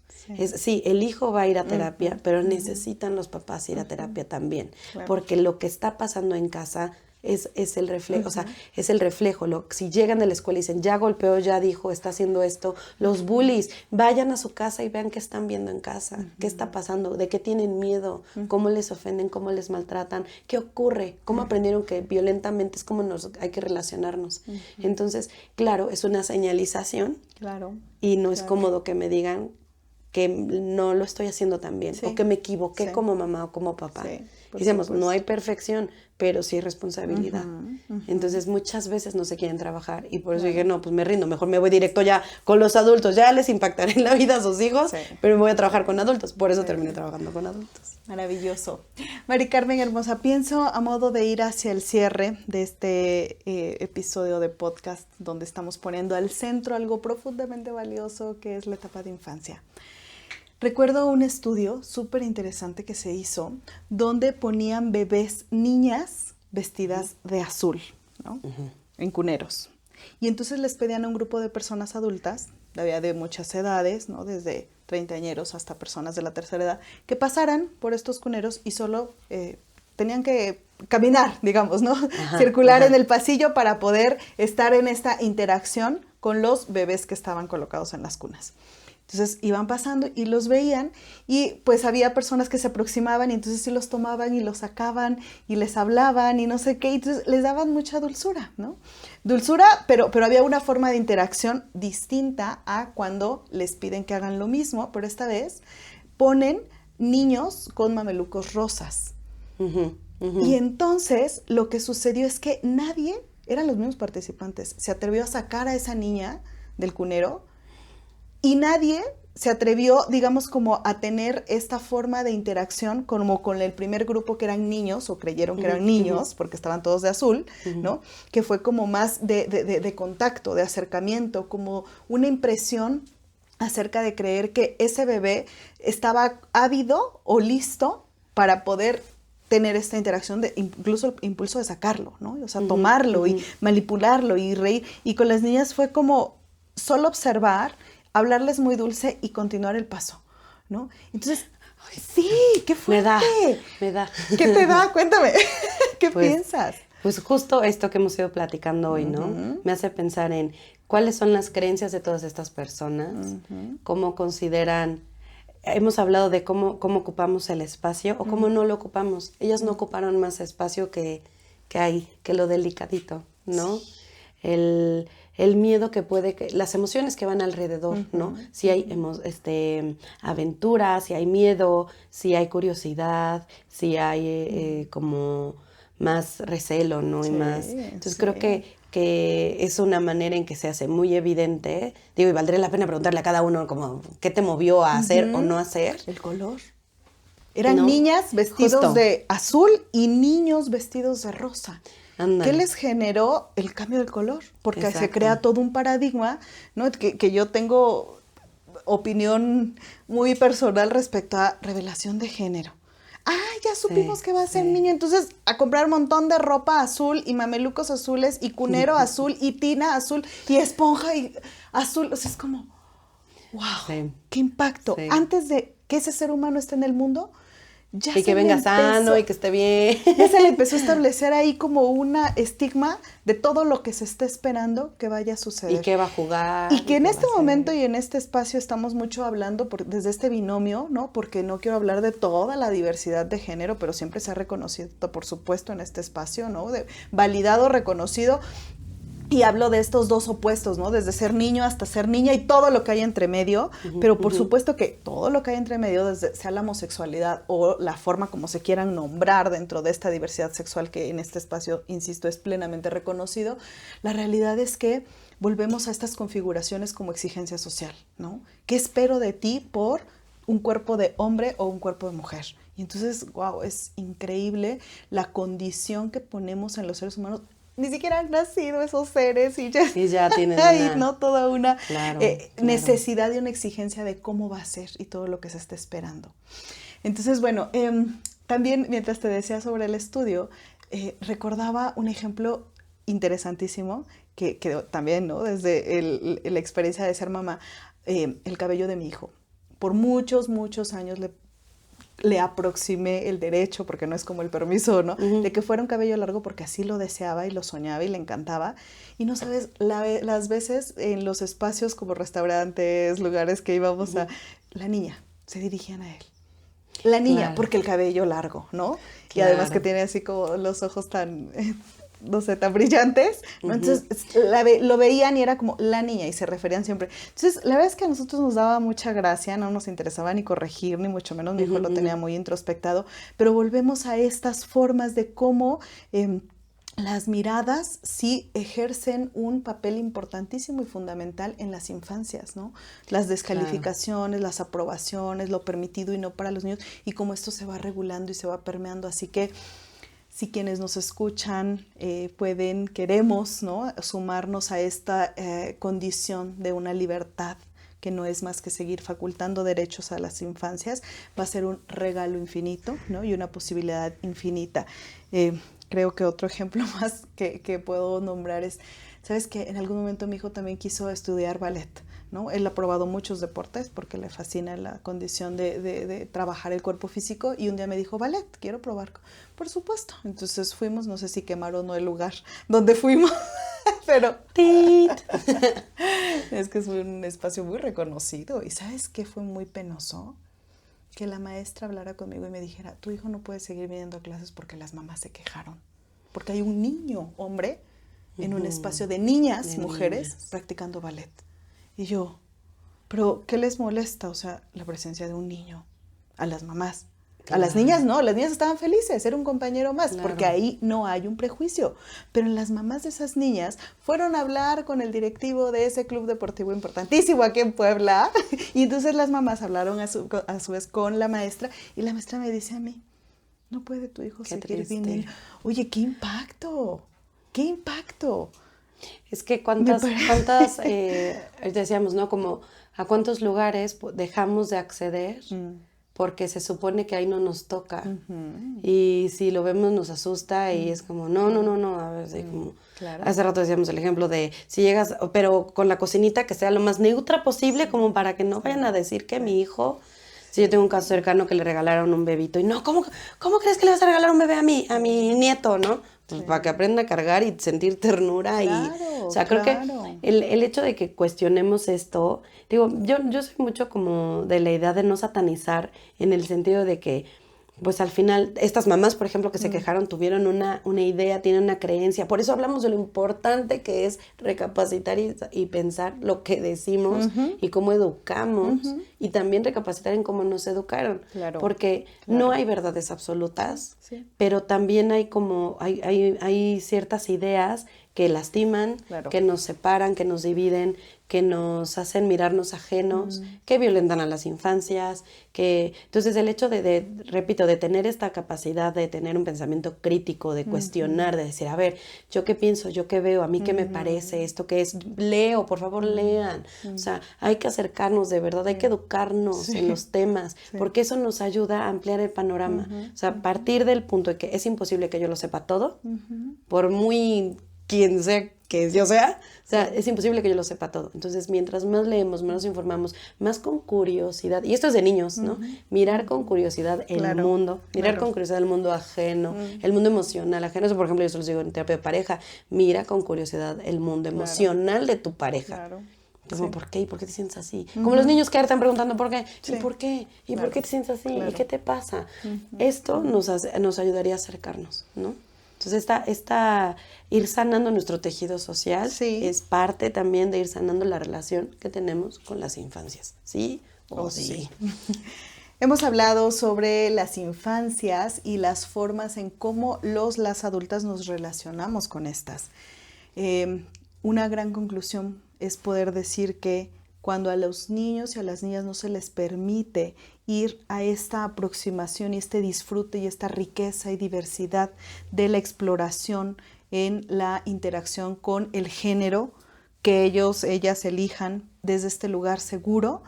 Sí, el hijo va a ir a terapia, pero necesitan los papás ir a terapia también, claro. Porque lo que está pasando en casa es el reflejo, o sea, es el reflejo. Si llegan de la escuela y dicen, ya golpeó, ya dijo, está haciendo esto, los bullies, vayan a su casa y vean qué están viendo en casa, qué está pasando, de qué tienen miedo, cómo les ofenden, cómo les maltratan, qué ocurre, cómo aprendieron que violentamente es como hay que relacionarnos. Entonces, claro, es una señalización, claro, y no es cómodo que me digan que no lo estoy haciendo tan bien, Sí. o que me equivoqué Sí. como mamá o como papá. Sí, por Decíamos, supuesto. no hay perfección, pero sí hay responsabilidad. Ujú. Entonces muchas veces no se quieren trabajar y por eso Claro. dije, no, pues me rindo, mejor me voy directo ya con los adultos, ya les impactaré en la vida a sus hijos, Sí. pero me voy a trabajar con adultos, por eso Sí. terminé trabajando con adultos. Maravilloso. Mari Carmen hermosa, pienso a modo de ir hacia el cierre de este episodio de podcast donde estamos poniendo al centro algo profundamente valioso que es la etapa de infancia. Recuerdo un estudio súper interesante que se hizo donde ponían bebés, niñas vestidas de azul, ¿no? En cuneros. Y entonces les pedían a un grupo de personas adultas, había de muchas edades, ¿no? Desde treintañeros hasta personas de la tercera edad, que pasaran por estos cuneros y solo tenían que caminar, digamos, ¿no? Circular en el pasillo para poder estar en esta interacción con los bebés que estaban colocados en las cunas. Entonces iban pasando y los veían y pues había personas que se aproximaban y entonces sí los tomaban y los sacaban y les hablaban y no sé qué, y entonces les daban mucha dulzura, ¿no? Dulzura, pero había una forma de interacción distinta a cuando les piden que hagan lo mismo, pero esta vez ponen niños con mamelucos rosas. Y entonces lo que sucedió es que nadie, eran los mismos participantes, se atrevió a sacar a esa niña del cunero. Y nadie se atrevió, digamos, como a tener esta forma de interacción como con el primer grupo que eran niños, o creyeron que eran niños, porque estaban todos de azul, ¿no? Que fue como más de contacto, de acercamiento, como una impresión acerca de creer que ese bebé estaba ávido o listo para poder tener esta interacción, incluso el impulso de sacarlo, ¿no? O sea, tomarlo y manipularlo y reír. Y con las niñas fue como solo observar, hablarles muy dulce y continuar el paso, ¿no? Entonces, sí, qué fuerte. Me da. ¿Qué te da? Cuéntame. ¿Qué Pues, piensas? Pues justo esto que hemos ido platicando hoy, ¿no? Me hace pensar en cuáles son las creencias de todas estas personas, cómo consideran, hemos hablado de cómo ocupamos el espacio o cómo no lo ocupamos. Ellas no ocuparon más espacio que lo delicadito, ¿no? El miedo que las emociones que van alrededor, ¿no? Si hay aventura, si hay miedo, si hay curiosidad, si hay como más recelo, ¿no? Sí, y más. Entonces sí. creo que es una manera en que se hace muy evidente. Digo, y valdría la pena preguntarle a cada uno como qué te movió a hacer o no hacer. El color. Eran ¿No? niñas vestidos Justo. de azul y niños vestidos de rosa. Ándale. ¿Qué les generó el cambio del color? Porque se Exacto. crea todo un paradigma, ¿no? Que yo tengo opinión muy personal respecto a revelación de género. Ah, ya supimos que va a ser niño, entonces a comprar un montón de ropa azul y mamelucos azules y cunero azul y tina azul y esponja y azul. O sea, es como, wow, qué impacto. Sí. Antes de que ese ser humano esté en el mundo, ya Y que venga sano y que esté bien. Ya se le empezó a establecer ahí como una estigma de todo lo que se está esperando que vaya a suceder. Y que va a jugar. Y que en qué este va a momento hacer. y en este espacio estamos mucho hablando desde este binomio, ¿no? Porque no quiero hablar de toda la diversidad de género, pero siempre se ha reconocido, por supuesto, en este espacio, ¿no? Validado, reconocido. Y hablo de estos dos opuestos, ¿no? Desde ser niño hasta ser niña y todo lo que hay entre medio, pero por supuesto que todo lo que hay entre medio, desde sea la homosexualidad o la forma como se quieran nombrar dentro de esta diversidad sexual que en este espacio, insisto, es plenamente reconocido, la realidad es que volvemos a estas configuraciones como exigencia social, ¿no? ¿Qué espero de ti por un cuerpo de hombre o un cuerpo de mujer? Y entonces, wow, es increíble la condición que ponemos en los seres humanos. Ni siquiera han nacido esos seres y ya tienen ¿no? Toda una claro. necesidad y una exigencia de cómo va a ser y todo lo que se está esperando. Entonces, bueno, también mientras te decía sobre el estudio, recordaba un ejemplo interesantísimo que también, ¿no? Desde la experiencia de ser mamá, el cabello de mi hijo. Por muchos, muchos años le aproximé el derecho, porque no es como el permiso, ¿no? De que fuera un cabello largo porque así lo deseaba y lo soñaba y le encantaba. Y no sabes, las veces en los espacios como restaurantes, lugares que íbamos la niña, se dirigían a él. La niña, porque el cabello largo, ¿no? Y además que tiene así como los ojos tan no sé, tan brillantes, ¿no? Entonces lo veían y era como la niña y se referían siempre. Entonces, la verdad es que a nosotros nos daba mucha gracia, no nos interesaba ni corregir, ni mucho menos, mi hijo lo tenía muy introspectado, pero volvemos a estas formas de cómo las miradas sí ejercen un papel importantísimo y fundamental en las infancias, ¿no? Las descalificaciones, las aprobaciones, lo permitido y no para los niños, y cómo esto se va regulando y se va permeando. Así que si quienes nos escuchan queremos, ¿no?, sumarnos a esta condición de una libertad que no es más que seguir facultando derechos a las infancias, va a ser un regalo infinito, ¿no?, y una posibilidad infinita. Creo que otro ejemplo más que puedo nombrar es, ¿sabes qué? En algún momento mi hijo también quiso estudiar ballet, ¿no? Él ha probado muchos deportes porque le fascina la condición de trabajar el cuerpo físico, y un día me dijo, ballet, quiero probar. Por supuesto. Entonces fuimos, no sé si quemaron o no el lugar donde fuimos, pero es que es un espacio muy reconocido. ¿Y sabes qué fue muy penoso? Que la maestra hablara conmigo y me dijera, tu hijo no puede seguir viniendo a clases porque las mamás se quejaron. Porque hay un niño, hombre, en un espacio de niñas, mujeres, practicando ballet. Y yo, ¿pero qué les molesta? O sea, la presencia de un niño a las mamás. Claro. A las niñas no, las niñas estaban felices, era un compañero más, claro, porque ahí no hay un prejuicio. Pero las mamás de esas niñas fueron a hablar con el directivo de ese club deportivo importantísimo aquí en Puebla, y entonces las mamás hablaron a su vez con la maestra, y la maestra me dice a mí, no puede tu hijo seguir viniendo. Oye, ¡qué impacto! ¡Qué impacto! Es que cuántas decíamos, ¿no? Como a cuántos lugares dejamos de acceder porque se supone que ahí no nos toca. Y si lo vemos nos asusta y es como, no, a ver, sí, como, claro. Hace rato decíamos el ejemplo de si llegas, pero con la cocinita que sea lo más neutra posible, como para que no vayan a decir que mi hijo... Sí, yo tengo un caso cercano que le regalaron un bebito y no, ¿cómo crees que le vas a regalar un bebé a mi nieto, no? Pues para que aprenda a cargar y sentir ternura. Claro, o sea, creo que el hecho de que cuestionemos esto, digo, yo soy mucho como de la idea de no satanizar, en el sentido de que, pues al final, estas mamás, por ejemplo, que se quejaron, tuvieron una idea, tienen una creencia. Por eso hablamos de lo importante que es recapacitar y pensar lo que decimos y cómo educamos, y también recapacitar en cómo nos educaron. Claro, porque no hay verdades absolutas, pero también hay como, hay ciertas ideas que lastiman, que nos separan, que nos dividen, que nos hacen mirarnos ajenos, que violentan a las infancias, que... Entonces el hecho repito, de tener esta capacidad de tener un pensamiento crítico, de cuestionar, de decir, a ver, ¿yo qué pienso? ¿Yo qué veo? ¿A mí qué me parece? ¿Esto qué es? Leo, por favor, lean. O sea, hay que acercarnos de verdad, hay que educarnos en los temas, porque eso nos ayuda a ampliar el panorama. O sea, partir del punto de que es imposible que yo lo sepa todo, por muy... quien sea que yo sea, o sea, es imposible que yo lo sepa todo. Entonces, mientras más leemos, más nos informamos, más con curiosidad, y esto es de niños, ¿no? Mirar con curiosidad el mundo, mirar con curiosidad el mundo ajeno, el mundo emocional ajeno. Eso, por ejemplo, yo se los digo en terapia de pareja, mira con curiosidad el mundo emocional de tu pareja. Como, ¿por qué? ¿Y por qué te sientes así? Como los niños que están preguntando ¿por qué? ¿Y por qué? ¿Y por qué te sientes así? ¿Y qué te pasa? Esto nos ayudaría a acercarnos, ¿no? Entonces, ir sanando nuestro tejido social es parte también de ir sanando la relación que tenemos con las infancias. ¿Sí o sí? Hemos hablado sobre las infancias y las formas en cómo las adultas nos relacionamos con estas. Una gran conclusión es poder decir que cuando a los niños y a las niñas no se les permite ir a esta aproximación y este disfrute y esta riqueza y diversidad de la exploración en la interacción con el género que ellas elijan desde este lugar seguro,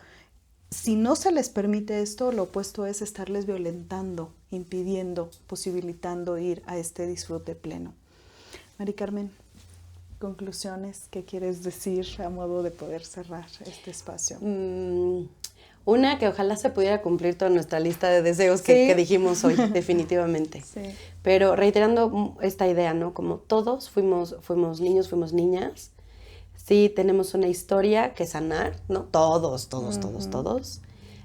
si no se les permite esto, lo opuesto es estarles violentando, impidiendo, posibilitando ir a este disfrute pleno. Mari Carmen, conclusiones, ¿qué quieres decir a modo de poder cerrar este espacio? Una, que ojalá se pudiera cumplir toda nuestra lista de deseos que dijimos hoy, definitivamente. Pero reiterando esta idea, ¿no? Como todos fuimos niños, fuimos niñas. Sí, tenemos una historia que sanar, ¿no? Todos.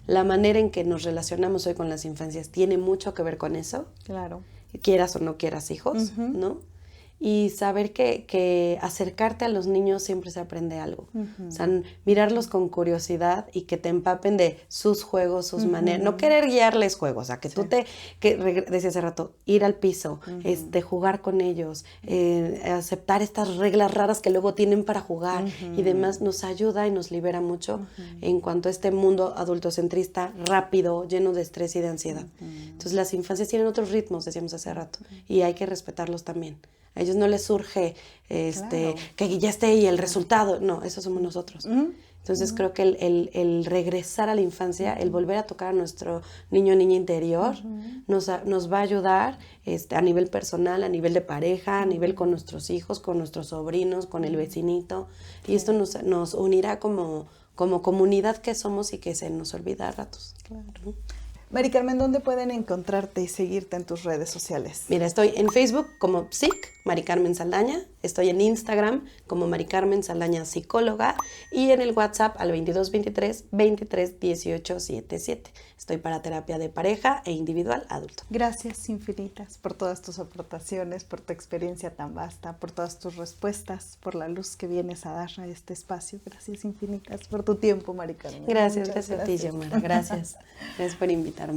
La manera en que nos relacionamos hoy con las infancias tiene mucho que ver con eso. Claro. Quieras o no quieras hijos, ¿no? y saber que acercarte a los niños siempre se aprende algo. O sea, mirarlos con curiosidad y que te empapen de sus juegos, sus maneras. No querer guiarles juegos, o sea, que tú decía hace rato, ir al piso, jugar con ellos, aceptar estas reglas raras que luego tienen para jugar y demás, nos ayuda y nos libera mucho en cuanto a este mundo adultocentrista rápido, lleno de estrés y de ansiedad. Entonces las infancias tienen otros ritmos, decíamos hace rato, y hay que respetarlos también. A ellos no les surge que ya esté ahí el resultado. No, eso somos nosotros. Entonces creo que el regresar a la infancia, el volver a tocar a nuestro niño o niña interior, nos va a ayudar a nivel personal, a nivel de pareja, a nivel con nuestros hijos, con nuestros sobrinos, con el vecinito. Y esto nos unirá como comunidad que somos y que se nos olvida a ratos. Claro. Mari Carmen, ¿dónde pueden encontrarte y seguirte en tus redes sociales? Mira, estoy en Facebook como Psic, Mari Carmen Saldaña. Estoy en Instagram como Mari Carmen Saldaña Psicóloga y en el WhatsApp al 2223 23 18 77. Estoy para terapia de pareja e individual adulto. Gracias infinitas por todas tus aportaciones, por tu experiencia tan vasta, por todas tus respuestas, por la luz que vienes a dar a este espacio. Gracias infinitas por tu tiempo, Mari Carmen. Gracias a ti, Xiomara. Gracias por invitarme.